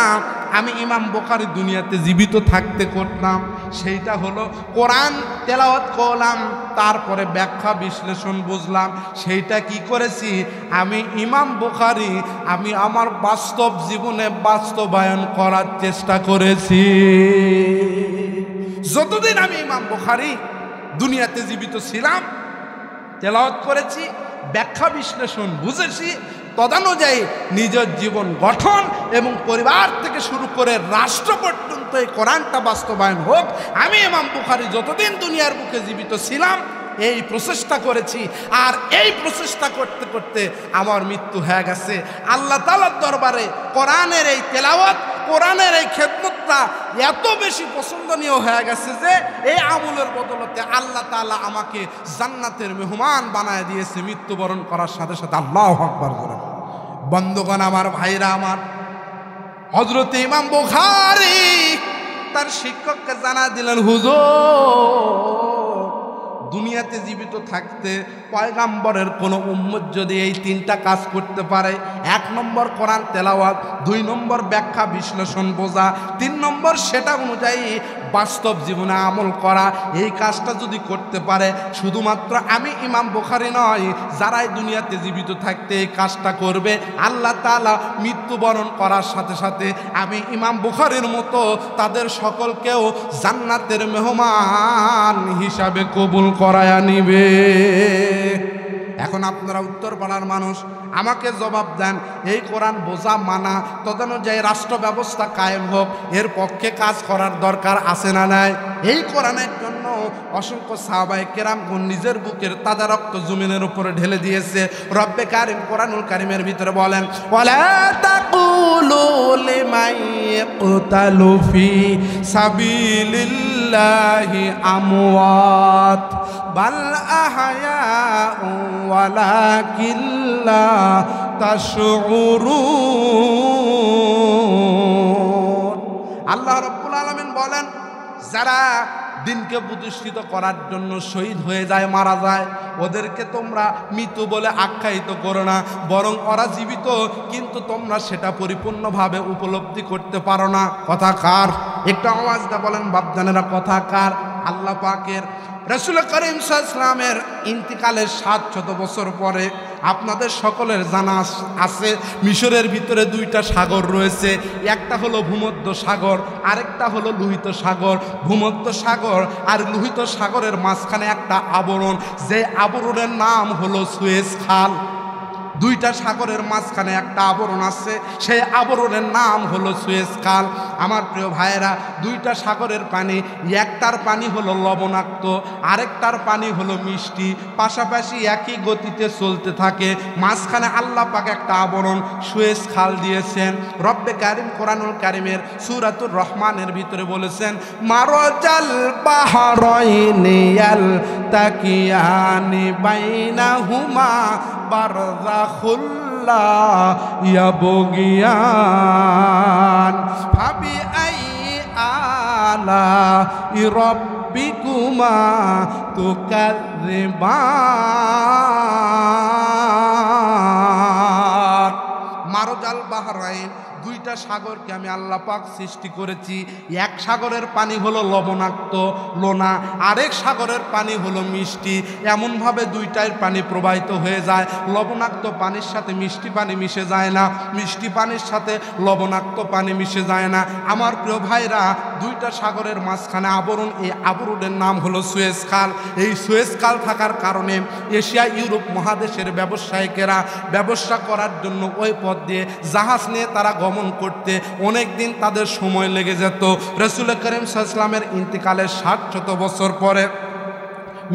আমি ইমাম বুখারী দুনিয়াতে জীবিত থাকতে করতাম সেইটা হলো কোরআন তেলাওয়াত করলাম, তারপরে ব্যাখ্যা বিশ্লেষণ বুঝলাম। সেইটা কি করেছি আমি ইমাম বুখারী, আমি আমার বাস্তব জীবনে বাস্তবায়ন করার চেষ্টা করেছি। যতদিন আমি ইমাম বুখারী দুনিয়াতে জীবিত ছিলাম, তেলাওয়াত করেছি, ব্যাখ্যা বিশ্লেষণ বুঝেছি, তদানুযায়ী নিজের জীবন গঠন এবং পরিবার থেকে শুরু করে রাষ্ট্র পর্যন্ত এই কোরআনটা বাস্তবায়ন হোক, আমি ইমাম বুখারী যতদিন দুনিয়ার বুকে জীবিত ছিলাম এই প্রচেষ্টা করেছি। আর এই প্রচেষ্টা করতে করতে আমার মৃত্যু হয়ে গেছে। আল্লাহ তাআলার দরবারে কোরআনের এই তেলাওয়াত, কোরআনের এই খেদমতটা এত বেশি পছন্দনীয় হয়ে গেছে যে এই আমলের বদলতে আল্লাহ তাআলা আমাকে জান্নাতের মেহমান বানায় দিয়েছে মৃত্যুবরণ করার সাথে সাথে। আল্লাহু আকবার করে। বন্ধুগণ আমার, ভাইরা আমার, হযরত ইমাম বুখারী তার শিক্ষককে জানা দিলেন হুজুর দুনিয়াতে জীবিত থাকতে পয়গাম্বরের কোনো উম্মত যদি এই 3টা কাজ করতে পারে, 1 নম্বর কোরআন তেলাওয়াত, 2 নম্বর ব্যাখ্যা বিশ্লেষণ বোঝা, 3 নম্বর সেটা অনুযায়ী বাস্তব জীবনে আমল করা, এই কাজটা যদি করতে পারে, শুধুমাত্র আমি ইমাম বুখারী নয়, যারাই দুনিয়াতে জীবিত থাকতে এই কাজটা করবে আল্লাহ তাআলা মৃত্যুবরণ করার সাথে সাথে আমি ইমাম বুখারীর মতো তাদের সকলকেও জান্নাতের মেহমান হিসাবে কবুল করায়া নিবে। এখন আপনারা উত্তরপাড়ার মানুষ আমাকে জবাব দেন, এই কোরআন বোঝা মানা তদনুযায়ী রাষ্ট্র ব্যবস্থা কায়েম হোক, এর পক্ষে কাজ করার দরকার আছে না নাই? এই কোরআনের জন্য অসংখ্য সাহাবায়ে কেরামগণ নিজের বুকের তাজা রক্ত জমিনের উপরে ঢেলে দিয়েছে। রব্বে কারিম কোরআনুল কারিমের ভিতরে বলেন, ওয়ালা তাকুলু লিমান ইয়াকতালু ফি সাবিলিল্লাহি আমওয়াত বাল আহয়াউ ওয়ালাকিন লা তাশউরুন। আল্লাহ রাব্বুল আলামিন বলেন, যারা দিনকে প্রতিষ্ঠিত করার জন্য শহীদ হয়ে যায়, মারা যায়, ওদেরকে তোমরা মৃত বলে আখ্যায়িত করো না, বরং ওরা জীবিত, কিন্তু তোমরা সেটা পরিপূর্ণভাবে উপলব্ধি করতে পারো না। কথা কার? একটা আওয়াজটা বলেন বাপজানেরা, কথা কার? আল্লাহ পাকের। রাসূল করিম সাল্লাল্লাহু আলাইহি ওয়াসাল্লামের ইন্তিকালের 700 বছর পরে আপনাদের সকলের জানা আছে মিশরের ভিতরে 2টা সাগর রয়েছে, একটা হলো ভূমধ্য সাগর, আরেকটা হলো লোহিত সাগর। ভূমধ্য সাগর আর লোহিত সাগরের মাঝখানে একটা আবরণ, যে আবরণের নাম হলো সুয়েজ খাল। 2টা সাগরের মাঝখানে একটা আবরণ আছে, সেই আবরণের নাম হলো সুয়েজ খাল। আমার প্রিয় ভাইয়েরা, 2টা সাগরের পানি, একটার পানি হলো লবণাক্ত, আরেকটার পানি হলো মিষ্টি, পাশাপাশি একই গতিতে চলতে থাকে। মাঝখানে আল্লাহ পাক একটা আবরণ সুয়েজ খাল দিয়েছেন। রব্বে কারিম কোরআনুল কারিমের সূরাতুর রহমানের ভিতরে বলেছেন, মারজাল বাহরাইনি ইয়ালতাকিয়ানি বাইনাহুমা বারযাখুল্লা ইয়াবগিয়ান ফাবি আই আলা রাব্বিকুমা তুকাযিবান। মারজাল বাহরাইন, 2টা দুইটা সাগরকে আমি আল্লাহ পাক সৃষ্টি করেছি। এক সাগরের পানি হলো লবণাক্ত লোনা, আরেক সাগরের পানি হলো মিষ্টি। এমনভাবে দুইটার পানি প্রবাহিত হয়ে যায়, লবণাক্ত পানির সাথে মিষ্টি পানি মিশে যায় না, মিষ্টি পানির সাথে লবণাক্ত পানি মিশে যায় না। আমার প্রিয় ভাইরা, দুইটা সাগরের মাঝখানে আবরণ, এই আবরণের নাম হলো সুয়েজ খাল। এই সুয়েজ খাল থাকার কারণে এশিয়া ইউরোপ মহাদেশের ব্যবসায়িকেরা ব্যবসা করার জন্য ওই পথ দিয়ে জাহাজ নিয়ে তারা গমন করতে অনেক দিন তাদের সময় লেগে যেত। রাসূল করিম সাল্লাল্লাহু আলাইহি ওয়াসাল্লামের ইন্তিকালের ৬০ বছর পরে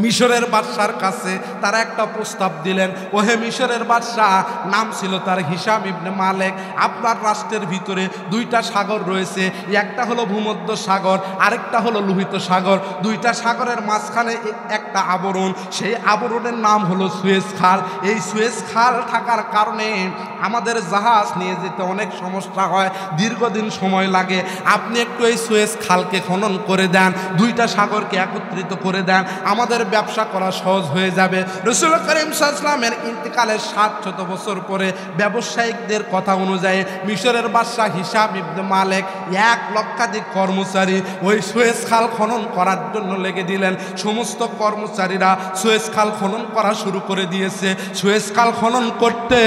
মিশরের বাদশার কাছে তারা একটা প্রস্তাব দিলেন। ওহে মিশরের বাদশাহ, নাম ছিল তার হিশাম ইবনে মালেক, আপনার রাষ্ট্রের ভিতরে দুইটা সাগর রয়েছে, একটা হলো ভূমধ্য সাগর, আরেকটা হলো লোহিত সাগর। দুইটা সাগরের মাঝখানে একটা আবরণ, সেই আবরণের নাম হলো সুয়েজ খাল। এই সুয়েজ খাল থাকার কারণে আমাদের জাহাজ নিয়ে যেতে অনেক সমস্যা হয়, দীর্ঘদিন সময় লাগে। আপনি একটু এই সুয়েজ খালকে খনন করে দেন, দুইটা সাগরকে একত্রিত করে দেন, আমাদের ব্যবসা করা সহজ হয়ে যাবে। রাসূল করিম সাল্লাল্লাহু আলাইহি ওয়াসাল্লামের ইন্তিকালের ৭০০ বছর পরে ব্যবসায়িকদের কথা অনুযায়ী মিশরের বাদশাহ হিশাম ইবনে মালেক ১ লক্ষাধিক কর্মচারী ওই সুয়েজ খাল খনন করার জন্য লেগে দিলেন। সমস্ত কর্মচারীরা সুয়েজ খাল খনন করা শুরু করে দিয়েছে। সুয়েজ খাল খনন করতে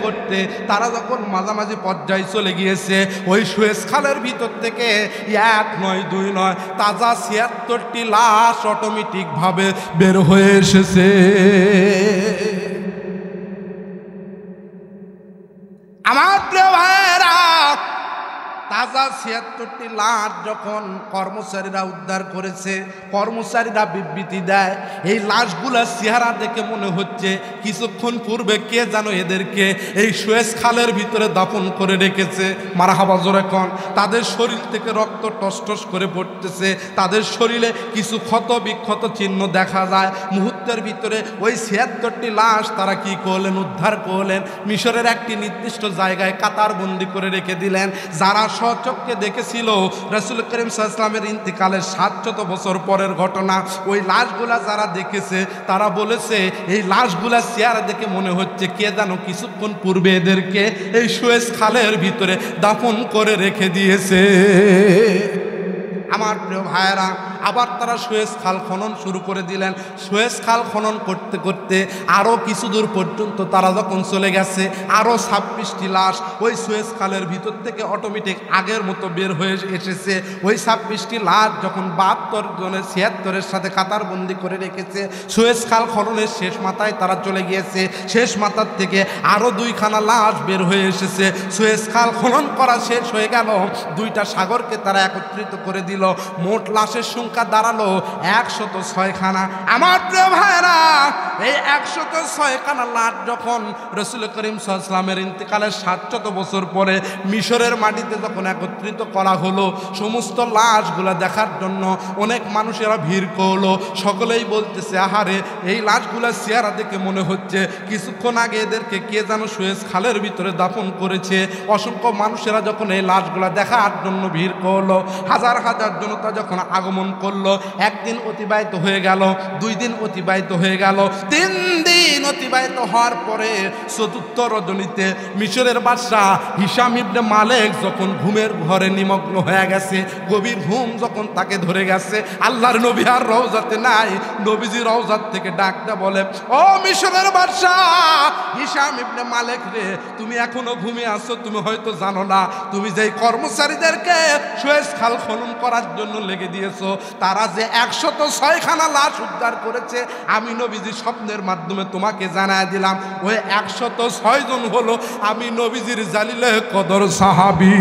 করতে তারা যখন মাঝামাঝি পর্যায়ে চলে গিয়েছে, ওই সুয়েজ খালের ভিতর থেকে ১ নয় ২ নয়, তাজা ৭৬টি লাশ অটোমেটিকভাবে বের হয়ে এসেছে। আমার প্রিয় ভাইয়েরা, তাজা ৭৬টি লাশ যখন কর্মচারীরা উদ্ধার করেছে, কর্মচারীরা বিবৃতি দেয়, এই লাশগুলা চেহারা দেখে মনে হচ্ছে কিছুক্ষণ পূর্বে কে যেন এদেরকে এই সুয়েজ খালের ভিতরে দাফন করে রেখেছে। মারহাবা জোরে কোন। তাদের শরীর থেকে রক্ত টসটস করে পড়তেছে, তাদের শরীরে কিছু ক্ষত বিক্ষত চিহ্ন দেখা যায়। মুহূর্তের ভিতরে ওই ৭৬টি লাশ তারা কি করলেন? উদ্ধার করলেন, মিশরের একটি নির্দিষ্ট জায়গায় কাতারবন্দি করে রেখে দিলেন। যারা স্বচক্ষে দেখেছিল রাসূল করিম সাল্লাল্লাহু আলাইহি ওয়াসাল্লামের ইন্তিকালের ৭০০ বছর পরের ঘটনা, ওই লাশগুলা যারা দেখেছে তারা বলেছে এই লাশগুলা চেহারা দেখে মনে হচ্ছে কে যেন কিছুক্ষণ পূর্বে এদেরকে এই সুয়েজ খালের ভিতরে দাফন করে রেখে দিয়েছে। আমার প্রিয় ভাইয়েরা, আবার তারা সুয়েজ খাল খনন শুরু করে দিলেন। সুয়েজ খাল খনন করতে করতে আরও কিছু দূর পর্যন্ত তারা যখন চলে গেছে, আরও ২৬টি লাশ ওই সুয়েজ খালের ভিতর থেকে অটোমেটিক আগের মতো বের হয়ে এসেছে। ওই ২৬টি লাশ যখন ৭২ জনের ৭৬-এর সাথে কাতারবন্দি করে রেখেছে, সুয়েজ খাল খননের শেষ মাথায় তারা চলে গিয়েছে। শেষ মাথার থেকে আরও ২খানা লাশ বের হয়ে এসেছে। সুয়েজ খাল খনন করা শেষ হয়ে গেল, দুইটা সাগরকে তারা একত্রিত করে দিল। মোট লাশের সংখ্যা দাঁড়ালো ১০৬খানা। আমার প্রিয় ভাইরা, এই ১০৬খানা লাশ যখন রাসূল করিম সাল্লাল্লাহু আলাইহি ওয়াসাল্লামের ইন্তিকালের ৭০০ বছর পরে মিশরের মাটিতে যখন একত্রিত করা হলো, সমস্ত লাশগুলা দেখার জন্য অনেক মানুষেরা ভিড় করলো। সকলেই বলতেছে, আহারে, এই লাশগুলা চেহারা দেখে মনে হচ্ছে কিছুক্ষণ আগে এদেরকে কে যেন সুয়েজ খালের ভিতরে দাফন করেছে। অসংখ্য মানুষেরা যখন এই লাশগুলা দেখার জন্য ভিড় করলো, হাজার হাজার জনতা যখন আগমন করলো, একদিন অতিবাহিত হয়ে গেল, ২ দিন অতিবাহিত হয়ে গেল, ৩ দিন অতিবাহিত হওয়ার পরে চতুর্থ রজনীতে মিশরের বাদশাহ হিশাম ইবনে মালেক যখন ঘুমের ঘরে নিমগ্ন হয়ে গেছে, গভীর ঘুম যখন তাকে ধরে গেছে, আল্লাহর নবী আর রওজাতে নাই, নবীজি রওজাত থেকে ডাকতে বলে, ও মিশরের বাদশাহ হিশাম ইবনে মালেক রে, তুমি এখনো ঘুমিয়ে আছো, তুমি হয়তো জানো না, তুমি যেই কর্মচারীদেরকে সুয়েজ খাল খনন করার জন্য লেগে দিয়েছো, তারা যে ১০৬খানা লাশ উদ্ধার করেছে, আমি নবীজি স্বপ্নের মাধ্যমে তোমাকে জানায় দিলাম, ওই ১০৬ জন হলো আমি নবীজির জালিলে কদর সাহাবী।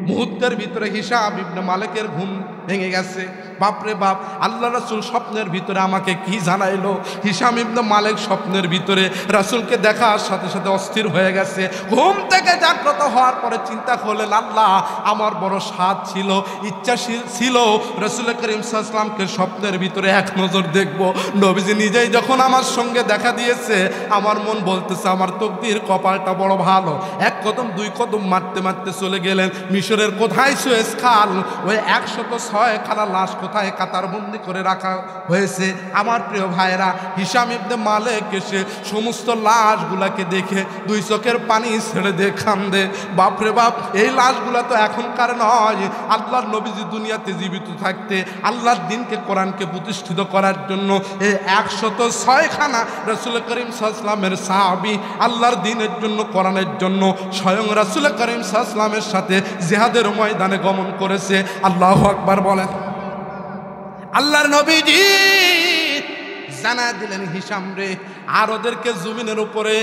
মুহূর্তের ভিতরে হিশাম ইবনে মালেকের ঘুম ভেঙে গেছে। বাপরে বাপ, আল্লাহ রাসূল স্বপ্নের ভিতরে আমাকে কি জানাইলো। হিশাম ইবনে মালেক স্বপ্নের ভিতরে রাসূলকে দেখার সাথে সাথে অস্থির হয়ে গেছে। ঘুম থেকে জাগ্রত হওয়ার পরে চিন্তা করলেন, আল্লাহ, আমার বড় স্বাদ ছিল, ইচ্ছা ছিল রাসূল করিম সাল্লাল্লাহু আলাইহি ওয়াসাল্লামকে স্বপ্নের ভিতরে এক নজর দেখব। নবীজি নিজেই যখন আমার সঙ্গে দেখা দিয়েছে, আমার মন বলতেছে আমার তকদির, কপালটা বড় ভালো। ১ কদম ২ কদম মারতে মারতে চলে গেলেন মিশরের কোথায় সুয়েজ খাল, ওই ১০৬খানা লাশ কোথায় কাতারবন্দি করে রাখা হয়েছে। আমার প্রিয় ভাইরা, হিশাম ইবনে মালিক এসে সমস্ত লাশগুলাকে দেখে দুই চোখের পানি ছেড়ে দিয়ে কান্দে। বাপরে বাপ, এই লাশগুলা তো এখনকার নয়। আল্লাহর নবীজি দুনিয়াতে জীবিত থাকতে আল্লাহর দিনকে, কোরআনকে প্রতিষ্ঠিত করার জন্য এই 106খানা রাসূল করিম সাল্লাল্লাহু আলাইহি ওয়াসাল্লামের সাহাবী আল্লাহর দিনের জন্য, কোরআনের জন্য স্বয়ং রাসূল করিম সাল্লাল্লাহু আলাইহি ওয়াসাল্লামের সাথে জিহাদের ময়দানে গমন করেছে। আল্লাহু আকবার বলেন। আল্লাহর নবীজি জানা দিলেন, হিশাম রে, আর ওদেরকে জমিনের উপরে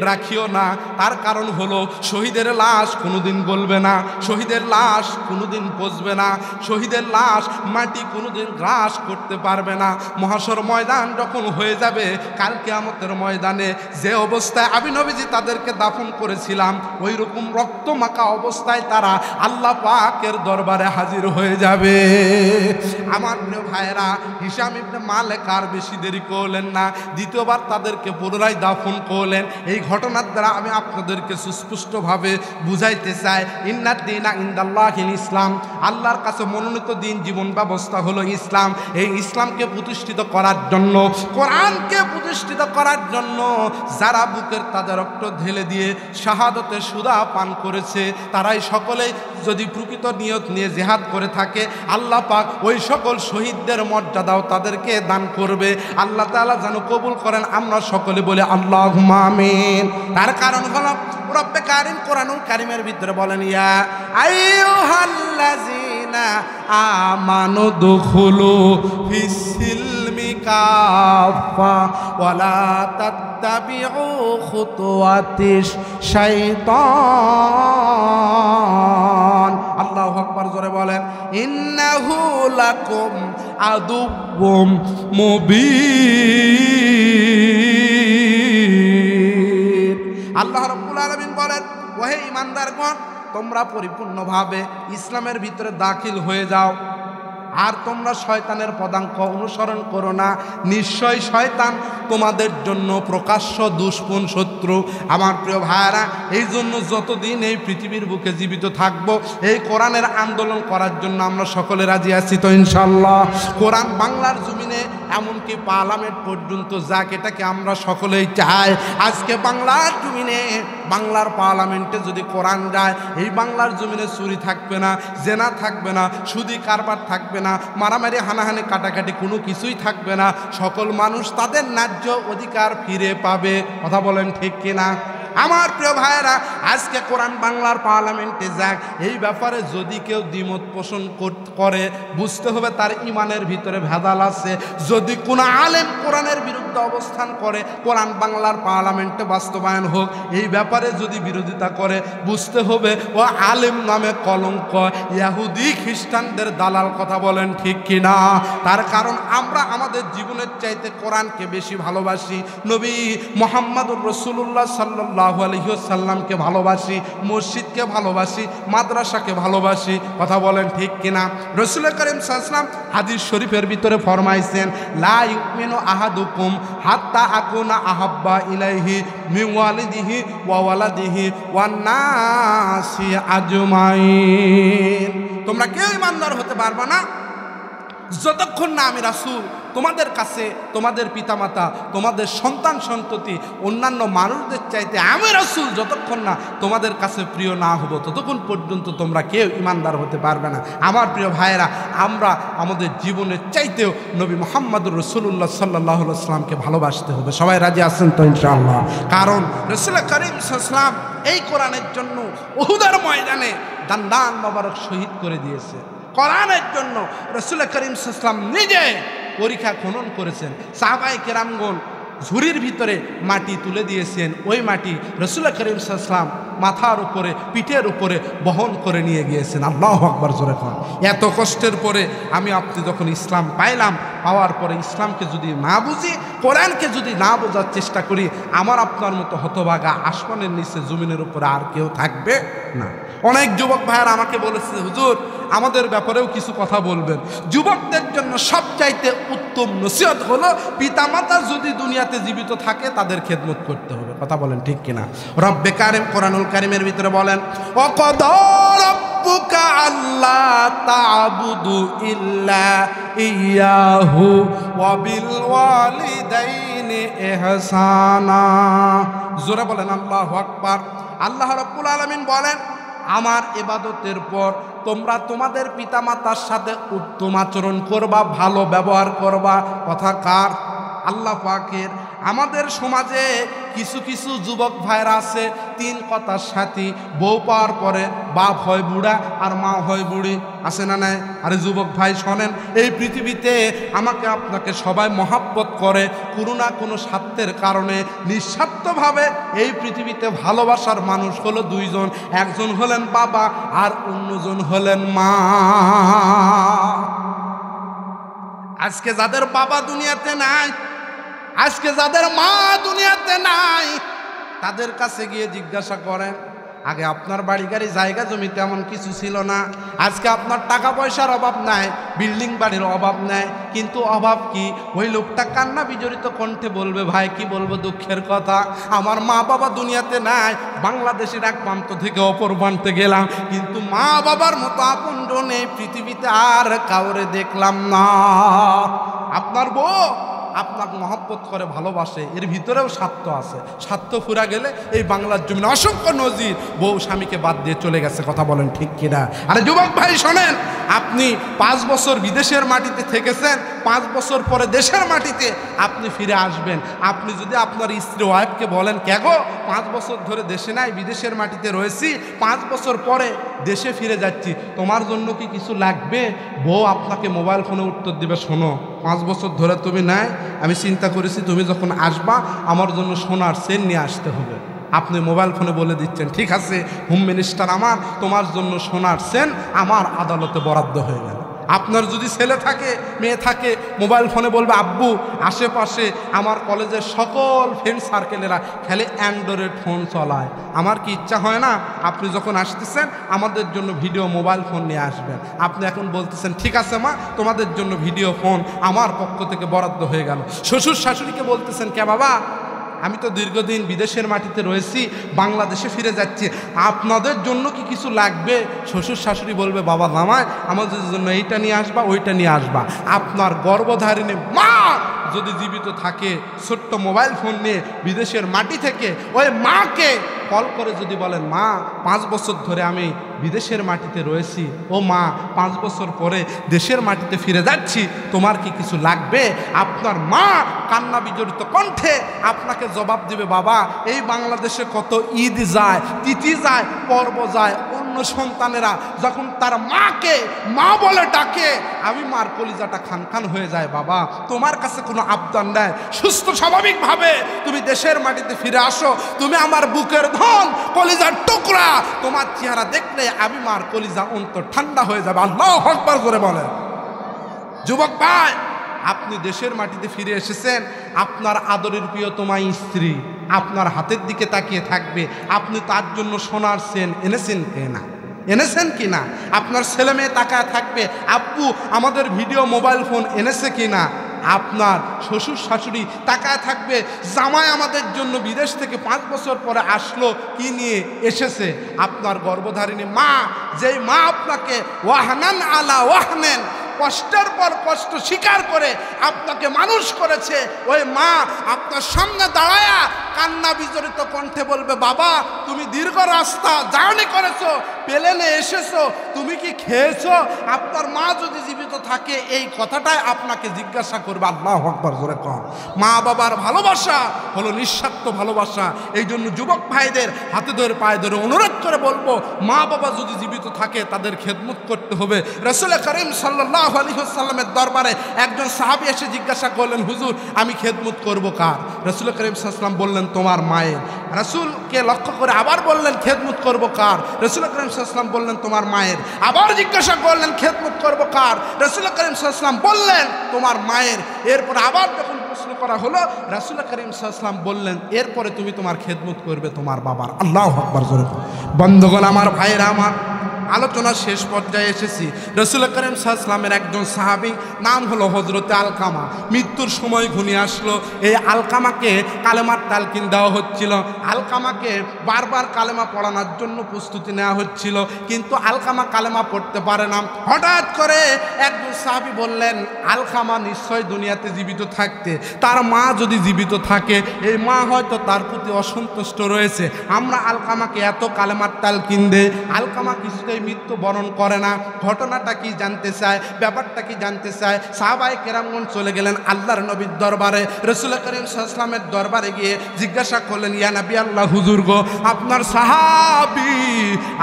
রাখিও না। তার কারণ হলো শহীদের লাশ কোনোদিন গলবে না, শহীদের লাশ কোনোদিন পচবে না, শহীদের লাশ মাটি কোনোদিন গ্রাস করতে পারবে না। মহাশর ময়দান যখন হয়ে যাবে, কাল কিয়ামতের ময়দানে যে অবস্থায় আমি নবীজি তাদেরকে দাফন করেছিলাম, ওই রকম রক্তমাখা অবস্থায় তারা আল্লাহ পাকের দরবারে হাজির হয়ে যাবে। আমার প্রিয় ভাইয়েরা, হিশাম ইবনে মালিক আর বেশি দেরি করলেন না, দ্বিতীয়বার তাদেরকে পুনরায় দাফন করলেন। এই ঘটনার দ্বারা আমি আপনাদেরকে সুস্পষ্টভাবে বুঝাইতে চাই, ইন্নাদ দীনা ইনদাল্লাহিল ইসলাম, আল্লাহর কাছে মনোনীত দিন, জীবন ব্যবস্থা হলো ইসলাম। এই ইসলামকে প্রতিষ্ঠিত করার জন্য, কোরআনকে প্রতিষ্ঠিত করার জন্য যারা বুকের তাজা রক্ত ঢেলে দিয়ে শাহাদতের সুধা পান করেছে, তারাই সকলেই যদি প্রকৃত নিয়ত নিয়ে জিহাদ করে থাকে, আল্লাহ পাক ওই সকল শহীদদের মর্যাদাও তাদেরকে দান করবে। আল্লাহ তাআলা যেন কবুল করেন, আমরা সকলে বলে আল্লাহুম্মা আমিন। তার কারণ হলো রব্বে কারীম কোরআনুল কারীমের ভিতরে বলেন, ইয়া আইয়ুহাল্লাযীনা আমানু দুখুলু ফিস-সিলমি কাফা ওয়ালা তাত্তাবিউ খুতুওয়াতিশ শাইতান। আল্লাহু আকবার, জোরে বলেন। ইন্নাহু লাকুম আদুউম মুবিন। আল্লাহ রাব্বুল আলামিন বলেন, ওহে ঈমানদারগণ, তোমরা পরিপূর্ণভাবে ইসলামের ভিতরে দাখিল হয়ে যাও, আর তোমরা শয়তানের পদাঙ্ক অনুসরণ করো না। নিশ্চয় শয়তান তোমাদের জন্য প্রকাশ্য দুশমন, শত্রু। আমার প্রিয় ভাইয়েরা, এই জন্য যতদিন এই পৃথিবীর বুকে জীবিত থাকবো, এই কোরআনের আন্দোলন করার জন্য আমরা সকলে রাজি আছি তো ইনশাআল্লাহ। কোরআন বাংলার জমিনে, এমনকি পার্লামেন্ট পর্যন্ত যাক, এটাকে আমরা সকলেই চাই। আজকে বাংলার জমিনে, বাংলার পার্লামেন্টে যদি কোরআন যায়, এই বাংলার জমিনে চুরি থাকবে না, জেনা থাকবে না, সুদি কারবার থাকবে না, মারামারি হানাহানি কাটাকাটি কোনো কিছুই থাকবে না। সকল মানুষ তাদের ন্যায্য অধিকার ফিরে পাবে। কথা বলেন ঠিক কিনা? আমার প্রিয় ভাইয়েরা, আজকে কোরআন বাংলার পার্লামেন্টে যাক, এই ব্যাপারে যদি কেউ দ্বিমত পোষণ করে, বুঝতে হবে তার ইমানের ভিতরে ভেদাল আছে। যদি কোনো আলেম কোরআনের বিরুদ্ধে অবস্থান করে, কোরআন বাংলার পার্লামেন্টে বাস্তবায়ন হোক, এই ব্যাপারে যদি বিরোধিতা করে, বুঝতে হবে ও আলেম নামে কলঙ্ক, ইহুদি খ্রিস্টানদের দালাল। কথা বলেন ঠিক কিনা? তার কারণ আমরা আমাদের জীবনের চাইতে কোরআনকে বেশি ভালোবাসি, নবী মুহাম্মদুর রাসূলুল্লাহ সাল্লাল্লাহু আলাইহি ওয়াসাল্লামকে ভালোবাসি, মসজিদকে ভালোবাসি, মাদ্রাসাকে ভালোবাসি। কথা বলেন ঠিক কিনা? রাসূল করিম সাল্লাল্লাহু আলাইহি ওয়াসাল্লাম হাদিস শরীফের ভিতরে ফরমাইছেন, লা ইউমিনু আহাদুকুম হাত্তা আকুনা আহাব্বা ইলাইহি মিন ওয়ালিদিহি ওয়া ওয়ালাদিহি ওয়ান নাসি আজমাইন। তোমরা কেউ ঈমানদার হতে পারবে না যতক্ষণ না আমি রাসূল তোমাদের কাছে, তোমাদের পিতামাতা, তোমাদের সন্তান সন্ততি, অন্যান্য মানুষদের চাইতে আমি রাসূল যতক্ষণ না তোমাদের কাছে প্রিয় না হব, ততক্ষণ পর্যন্ত তোমরা কেউ ঈমানদার হতে পারবে না। আমার প্রিয় ভাইয়েরা, আমরা আমাদের জীবনের চাইতেও নবী মুহাম্মদুর রাসূলুল্লাহ সাল্লাল্লাহু আলাইহি ওয়াসাল্লামকে ভালোবাসতে হবে। সবাই রাজি আছেন তো ইনশাআল্লাহ? কারণ রাসূল করিম সাল্লাল্লাহু আলাইহি ওয়াসাল্লাম এই কোরআনের জন্য উহুদের ময়দানে দান্দান মোবারক শহীদ করে দিয়েছে। কোরআনের জন্য রাসূল করিম সাল্লাল্লাহু আলাইহি ওয়াসাল্লাম নিজে পরীক্ষা খনন করেছেন। সাহাবায়ে কেরামগণ ঝুড়ির ভিতরে মাটি তুলে দিয়েছেন, ওই মাটি রাসূল করিম সাল্লাল্লাহু আলাইহি ওয়াসাল্লাম মাথার উপরে, পিঠের উপরে বহন করে নিয়ে গিয়েছেন। আল্লাহু আকবার, জোরে কোন। এত কষ্টের পরে আমি আপনি যখন ইসলাম পাইলাম, পাওয়ার পরে ইসলামকে যদি না বুঝি, কোরআনকে যদি না বোঝার চেষ্টা করি, আমার আপনার মতো হতভাগা আসমানের নিচে জমিনের উপরে আর কেউ থাকবে না। অনেক যুবক ভাইয়ার আমাকে বলেছে, হুজুর আমাদের ব্যাপারেও কিছু কথা বলবেন। যুবকদের জন্য সবচাইতে উত্তম নসিহত হলো, পিতামাতা যদি দুনিয়াতে জীবিত থাকে তাদের খেদমত করতে হবে। কথা বলেন ঠিক কিনা? রব্বে কারিম কোরআনুল কারিমের ভিতরে বলেন, ওয়াকাদা রাব্বুকা আল্লা তা'বুদু ইল্লা ইয়াহু ওয়া বিল ওয়ালিদাইনি ইহসানা। জোরে বলেন আল্লাহু আকবার। আল্লাহ রাব্বুল আলামিন বলেন, আমার ইবাদতের পর তোমরা তোমাদের পিতামাতার সাথে উত্তম আচরণ করবা, ভালো ব্যবহার করবা। কথা কার? আল্লাহ পাকের। আমাদের সমাজে কিছু কিছু যুবক ভাইরা আছে, তিন কথার সাথী, বউ পাওয়ার পরে বাপ হয় বুড়া আর মা হয় বুড়ি, আছে না নাই? আরে যুবক ভাই শোনেন, এই পৃথিবীতে আমাকে আপনাকে সবাই মহাব্বত করে কোনো না কোনো স্বার্থের কারণে, নিঃস্বার্থভাবে। এই পৃথিবীতে ভালোবাসার মানুষ হলো দুইজন, একজন হলেন বাবা আর অন্যজন হলেন মা। আজকে যাদের বাবা দুনিয়াতে নাই, আজকে যাদের মা দুনিয়াতে নাই, তাদের কাছে গিয়ে জিজ্ঞাসা করেন, আগে আপনার বাড়ি গাড়ি জায়গা জমি তেমন কিছু ছিল না, আজকে আপনার টাকা পয়সার অভাব নাই, বিল্ডিং বাড়ির অভাব নাই, কিন্তু অভাব কি? ওই লোকটা কান্না বিজড়িত কণ্ঠে বলবে, ভাই কি বলবো, দুঃখের কথা, আমার মা বাবা দুনিয়াতে নাই, বাংলাদেশের এক প্রান্ত থেকে অপর প্রান্তে গেলাম, কিন্তু মা বাবার মতো আপনজন এই পৃথিবীতে আর কাউরে দেখলাম না। আপনার বউ আপনাকে মহব্বত করে ভালোবাসে, এর ভিতরেও স্বার্থ আছে। স্বার্থ ফুরা গেলে এই বাংলার জমিনে অসংখ্য নজির, বউ স্বামীকে বাদ দিয়ে চলে গেছে। কথা বলেন ঠিক কিনা? আরে যুবক ভাই শোনেন, আপনি 5 বছর বিদেশের মাটিতে থেকেছেন, 5 বছর পরে দেশের মাটিতে আপনি ফিরে আসবেন। আপনি যদি আপনার স্ত্রী ওয়াইফকে বলেন, কে গো 5 বছর ধরে দেশে নাই, বিদেশের মাটিতে রয়েছি, 5 বছর পরে দেশে ফিরে যাচ্ছি, তোমার জন্য কি কিছু লাগবে? বউ আপনাকে মোবাইল ফোনে উত্তর দিবে, শোনো 5 বছর ধরে তুমি নাই, আমি চিন্তা করেছি তুমি যখন আসবা আমার জন্য সোনার চেন নিয়ে আসতে হবে। আপনি মোবাইল ফোনে বলে দিচ্ছেন, ঠিক আছে হোম মিনিস্টার আমার, তোমার জন্য সোনার চেন আমার আদালতে বরাদ্দ হয়ে গেল। আপনার যদি ছেলে থাকে, মেয়ে থাকে, মোবাইল ফোনে বলবে, আব্বু আশেপাশে আমার কলেজের সকল ফ্রেন্ড সার্কেলেরা খালি অ্যান্ড্রয়েড ফোন চলায়, আমার কি ইচ্ছা হয় না আপনি যখন আসতেছেন আমাদের জন্য ভিডিও মোবাইল ফোন নিয়ে আসবেন? আপনি এখন বলতেছেন, ঠিক আছে মা, তোমাদের জন্য ভিডিও ফোন আমার পক্ষ থেকে বরাদ্দ হয়ে গেল। শ্বশুর শাশুড়িকে বলতেছেন, কে বাবা, আমি তো দীর্ঘদিন বিদেশের মাটিতে রয়েছি, বাংলাদেশে ফিরে যাচ্ছি, আপনাদের জন্য কি কিছু লাগবে? শ্বশুর শাশুড়ি বলবে, বাবা জামাই আমাদের জন্য এইটা নিয়ে আসবা, ওইটা নিয়ে আসবা। আপনার গর্ভধারিণী মা যদি জীবিত থাকে, ছোট্ট মোবাইল ফোন নিয়ে বিদেশের মাটি থেকে ওই মাকে কল করে যদি বলেন, মা 5 বছর ধরে আমি বিদেশের মাটিতে রয়েছি, ও মা 5 বছর পরে দেশের মাটিতে ফিরে যাচ্ছি, তোমার কি কিছু লাগবে? আপনার মা কান্না বিজড়িত কণ্ঠে আপনাকে জবাব দিবে, বাবা এই বাংলাদেশে কত ঈদ যায়, তিথি যায়, পর্ব যায়, অন্য সন্তানেরা যখন তার মাকে মা বলে ডাকে, আমি মার কলিজাটা খান খান হয়ে যায়। বাবা তোমার কাছে কোনো আবদার নেই, সুস্থ স্বাভাবিকভাবে তুমি দেশের মাটিতে ফিরে আসো, তুমি আমার বুকের ধন, কলিজার টুকরা, তোমার চেহারা দেখলে আমি মার কলিজা অন্তর ঠান্ডা হয়ে যাবে। আল্লাহু আকবার করে বলে। যুবক ভাই, আপনি দেশের মাটিতে ফিরে এসেছেন, আপনার আদরের প্রিয়তমা স্ত্রী আপনার হাতের দিকে তাকিয়ে থাকবে, আপনি তার জন্য সোনার চেন এনেছেন কিনা, এনেছেন কিনা? আপনার ছেলে মেয়ে তাকায় থাকবে, আব্বু আমাদের ভিডিও মোবাইল ফোন এনেছে কিনা? আপনার শ্বশুর শাশুড়ি তাকায় থাকবে, জামাই আমাদের জন্য বিদেশ থেকে 5 বছর পরে আসলো, কি নিয়ে এসেছে? আপনার গর্ভধারিণী মা, যেই মা আপনাকে ওয়াহনান আলা ওয়াহনেন, কষ্টের পর কষ্ট স্বীকার করে আপনাকে মানুষ করেছে, ওই মা আপনার সামনে দাঁড়ায়া কান্না বিজড়িত কণ্ঠে বলবে, বাবা তুমি দীর্ঘ রাস্তা জার্নি করেছো, প্লেনে এসেছো, তুমি কি খেয়েছো? আপনার মা যদি জীবিত থাকে এই কথাটাই আপনাকে জিজ্ঞাসা করবে। আল্লাহু আকবার জোরে কর। মা বাবার ভালোবাসা হলো নিঃস্বার্থ ভালোবাসা। এই জন্য যুবক ভাইদের হাতে ধরে পায়ে ধরে অনুরোধ করে বলবো, মা বাবা যদি জীবিত থাকে তাদের খেদমত করতে হবে। রাসূল করিম সাল্লাল্লাহু আলাইহি ওয়াসাল্লামের দরবারে একজন সাহাবী এসে জিজ্ঞাসা করলেন, হুজুর আমি খেদমত করব কার? রাসূল করিম সাল্লাল্লাহু আলাইহি ওয়াসাল্লাম বললেন, তোমার মায়ের। রাসূলকে লক্ষ্য করে আবার বললেন, খেদমত করব কার? রাসূল করিম সাল্লাল্লাহু আলাইহি ওয়াসাল্লাম বললেন, তোমার মায়ের। আবার জিজ্ঞাসা করলেন, খেদমত করব কার? রাসূল করিম সাল্লাল্লাহু আলাইহি ওয়াসাল্লাম বললেন, তোমার মায়ের। এরপর আবার যখন প্রশ্ন করা হলো, রাসূল করিম সাল্লাল্লাহু আলাইহি ওয়াসাল্লাম বললেন, এরপরে তুমি তোমার খেদমত করবে তোমার বাবার। আল্লাহু আকবার জোরে। বন্ধুগণ আমার, ভাইয়েরা আমার, আলোচনা শেষ পর্যায়ে এসেছি। রাসূল করিম সাল্লাল্লাহু আলাইহি ওয়াসাল্লামের একজন সাহাবী নাম হলো হযরতে আলকামা। মৃত্যুর সময় ঘনিয়ে আসলো। এই আলকামাকে কালেমার তালকিন দেওয়া হচ্ছিল। আলকামাকে বারবার কালেমা পড়ানোর জন্য প্রস্তুতি নেওয়া হচ্ছিল, কিন্তু আলকামা কালেমা পড়তে পারে না। হঠাৎ করে একজন সাহাবী বললেন, আলকামা নিশ্চয় দুনিয়াতে জীবিত থাকতে, তার মা যদি জীবিত থাকে, এই মা হয়তো তার প্রতি অসন্তুষ্ট রয়েছে। আমরা আলকামাকে এত কালেমার তালকিন দেই, আলকামা কিছুতেই মৃত্যু বরণ করে না। ঘটনাটা কি জানতে চায়, ব্যাপারটা কি জানতে চায়। সাহাবায়ে কেরামগণ চলে গেলেন আল্লাহর নবীর দরবারে। রাসূল করিম সাল্লাল্লাহু আলাইহি ওয়াসাল্লামের দরবারে গিয়ে জিজ্ঞাসা করলেন, ইয়া নবী আল্লাহ, হুজুর গো, আপনার সাহাবী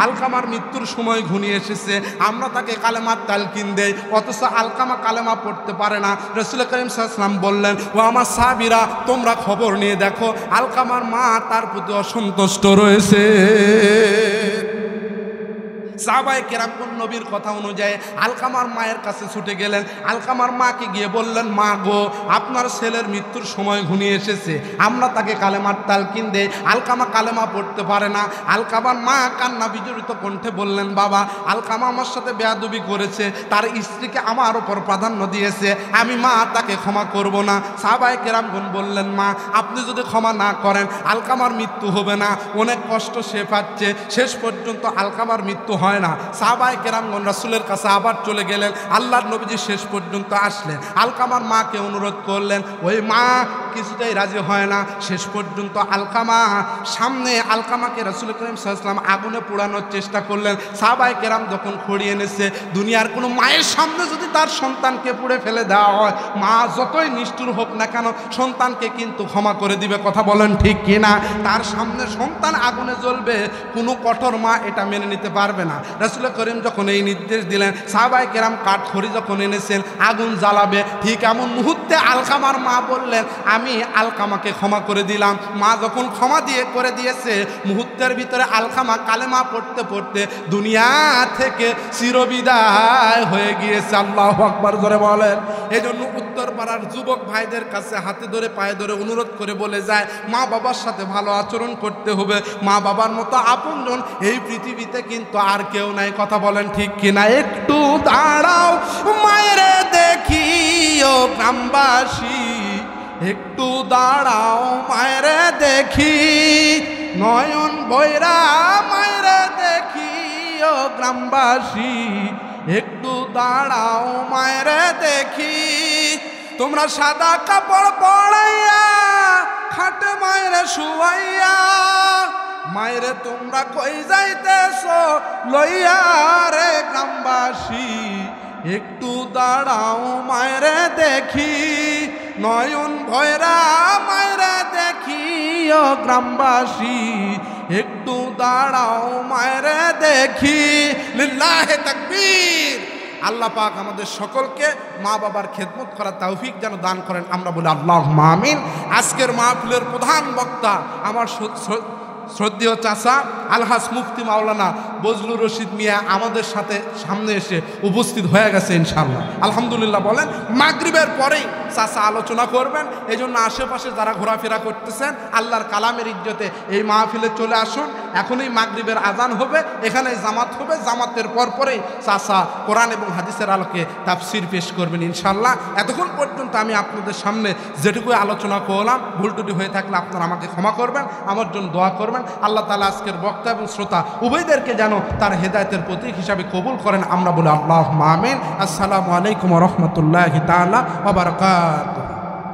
আলকামার মৃত্যুর সময় ঘনিয়ে এসেছে, আমরা তাকে কালেমার তালকিন দেই, অথচ আলকামা কালেমা পড়তে পারে না। রাসূল করিম সাল্লাল্লাহু আলাইহি ওয়াসাল্লাম বললেন, ও আমার সাহাবীরা, তোমরা খবর নিয়ে দেখো, আলকামার মা তার প্রতি অসন্তুষ্ট রয়েছে। সাহাবায়ে কেরামগণ নবীর কথা অনুযায়ী আলকামার মায়ের কাছে ছুটে গেলেন। আলকামার মাকে গিয়ে বললেন, মা গো, আপনার ছেলের মৃত্যুর সময় ঘনিয়ে এসেছে, আমরা তাকে কালেমার তালকিন দেই, আলকামা কালেমা পড়তে পারে না। আলকামার মা কান্না বিজড়িত কণ্ঠে বললেন, বাবা, আলকামা আমার সাথে বেয়াদবি করেছে, তার স্ত্রীকে আমার ওপর প্রাধান্য দিয়েছে, আমি মা তাকে ক্ষমা করব না। সাহাবায়ে কেরামগণ বললেন, মা, আপনি যদি ক্ষমা না করেন আলকামার মৃত্যু হবে না, অনেক কষ্ট সে পাচ্ছে, শেষ পর্যন্ত আলকামার মৃত্যু হয় না। সাহাবায়ে কেরামগণ রাসূলের কাছে আবার চলে গেলেন। আল্লাহর নবীজি শেষ পর্যন্ত আসলেন, আলকামার মাকে অনুরোধ করলেন, ওই মা কিছুতেই রাজি হয় না। শেষ পর্যন্ত আলকামা সামনে আলকামাকে রাসূল করিম সাল্লাল্লাহু আলাইহি ওয়াসাল্লাম আগুনে পোড়ানোর চেষ্টা করলেন। সাহাবায়ে কেরাম যখন খড়িয়ে এনেছে, দুনিয়ার কোনো মায়ের সামনে যদি তার সন্তানকে পুড়ে ফেলে দেওয়া হয়, মা যতই নিষ্ঠুর হোক না কেন সন্তানকে কিন্তু ক্ষমা করে দিবে। কথা বলেন ঠিক কিনা? তার সামনে সন্তান আগুনে জ্বলবে, কোনো কঠোর মা এটা মেনে নিতে পারবে না। রাসূল করিম যখন এই নির্দেশ দিলেন, সাহাবায়ে কেরাম কাঠ খড়ি যখন এনেছেন আগুন জ্বালাবে, ঠিক এমন মুহূর্তে আলকামার মা বললেন, আমি আলকামাকে ক্ষমা করে দিলাম। মা যখন ক্ষমা করে দিয়েছে, মুহূর্তের ভিতরে আলকামা কালেমা পড়তে পড়তে দুনিয়া থেকে চিরবিদায় হয়ে গিয়েছে। আল্লাহু আকবার জোরে বলেন। এই জন্য উত্তর পাড়ার যুবক ভাইদের কাছে হাতে ধরে পায়ে ধরে অনুরোধ করে বলে যায়, মা বাবার সাথে ভালো আচরণ করতে হবে। মা বাবার মতো আপনজন এই পৃথিবীতে কিন্তু আর কেউ নাই। কথা বলেন ঠিক কিনা? একটু দাঁড়াও মায়েরে দেখি ও গ্রামবাসী, একটু দাঁড়াও মায়েরে দেখি, নয়ন বৈরা মায়েরে দেখি ও গ্রামবাসী, একটু দাঁড়াও মায়েরে দেখি। তোমরা সাদা কাপড় পরাইয়া খাটে মায়েরে শুয়াইয়া, মায়েরে তোমরা কই যাইতেছো লইয়া রে গ্রামবাসী, একটু দাঁড়াও মায়েরে দেখি, নয়ন ভয়রা মায়েরে দেখি ও গ্রামবাসী, একটু দাঁড়াও মায়েরে দেখি। লিল্লাহে তাকবীর। আল্লাহ পাক আমাদের সকলকে মা বাবার খেদমত করার তৌফিক যেন দান করেন, আমরা বলি আল্লাহুম্মা আমিন। আজকের মাহফিলের প্রধান বক্তা আমার শ্রদ্ধেয় চাচা আলহাজ মুফতি মাওলানা বজলুর রশিদ মিয়া আমাদের সাথে সামনে এসে উপস্থিত হয়ে গেছে ইনশাআল্লাহ। আলহামদুলিল্লাহ বলেন। মাগরিবের পরেই চাচা আলোচনা করবেন, এই জন্য আশেপাশে যারা ঘোরাফেরা করতেছেন আল্লাহর কালামের ইজ্জতে এই মাহফিলে চলে আসুন। এখনই মাগরিবের আজান হবে, এখানে জামাত হবে, জামাতের পরেই চাচা কোরআন এবং হাদিসের আলোকে তাফসির পেশ করবেন ইনশাআল্লাহ। এতক্ষণ পর্যন্ত আমি আপনাদের সামনে যেটুকু আলোচনা করলাম, ভুল ত্রুটি হয়ে থাকলে আপনারা আমাকে ক্ষমা করবেন, আমার জন্য দোয়া করবেন। আল্লাহ তাআলা আজকের বক্তা এবং শ্রোতা উভয়দেরকে যেন তার হেদায়েতের প্রতীক হিসাবে কবুল করেন, আমরা বলি আল্লাহুম্মা আমিন। আসসালামু আলাইকুম ওয়া রাহমাতুল্লাহি তাআলা ওয়া বারাকাতুহু।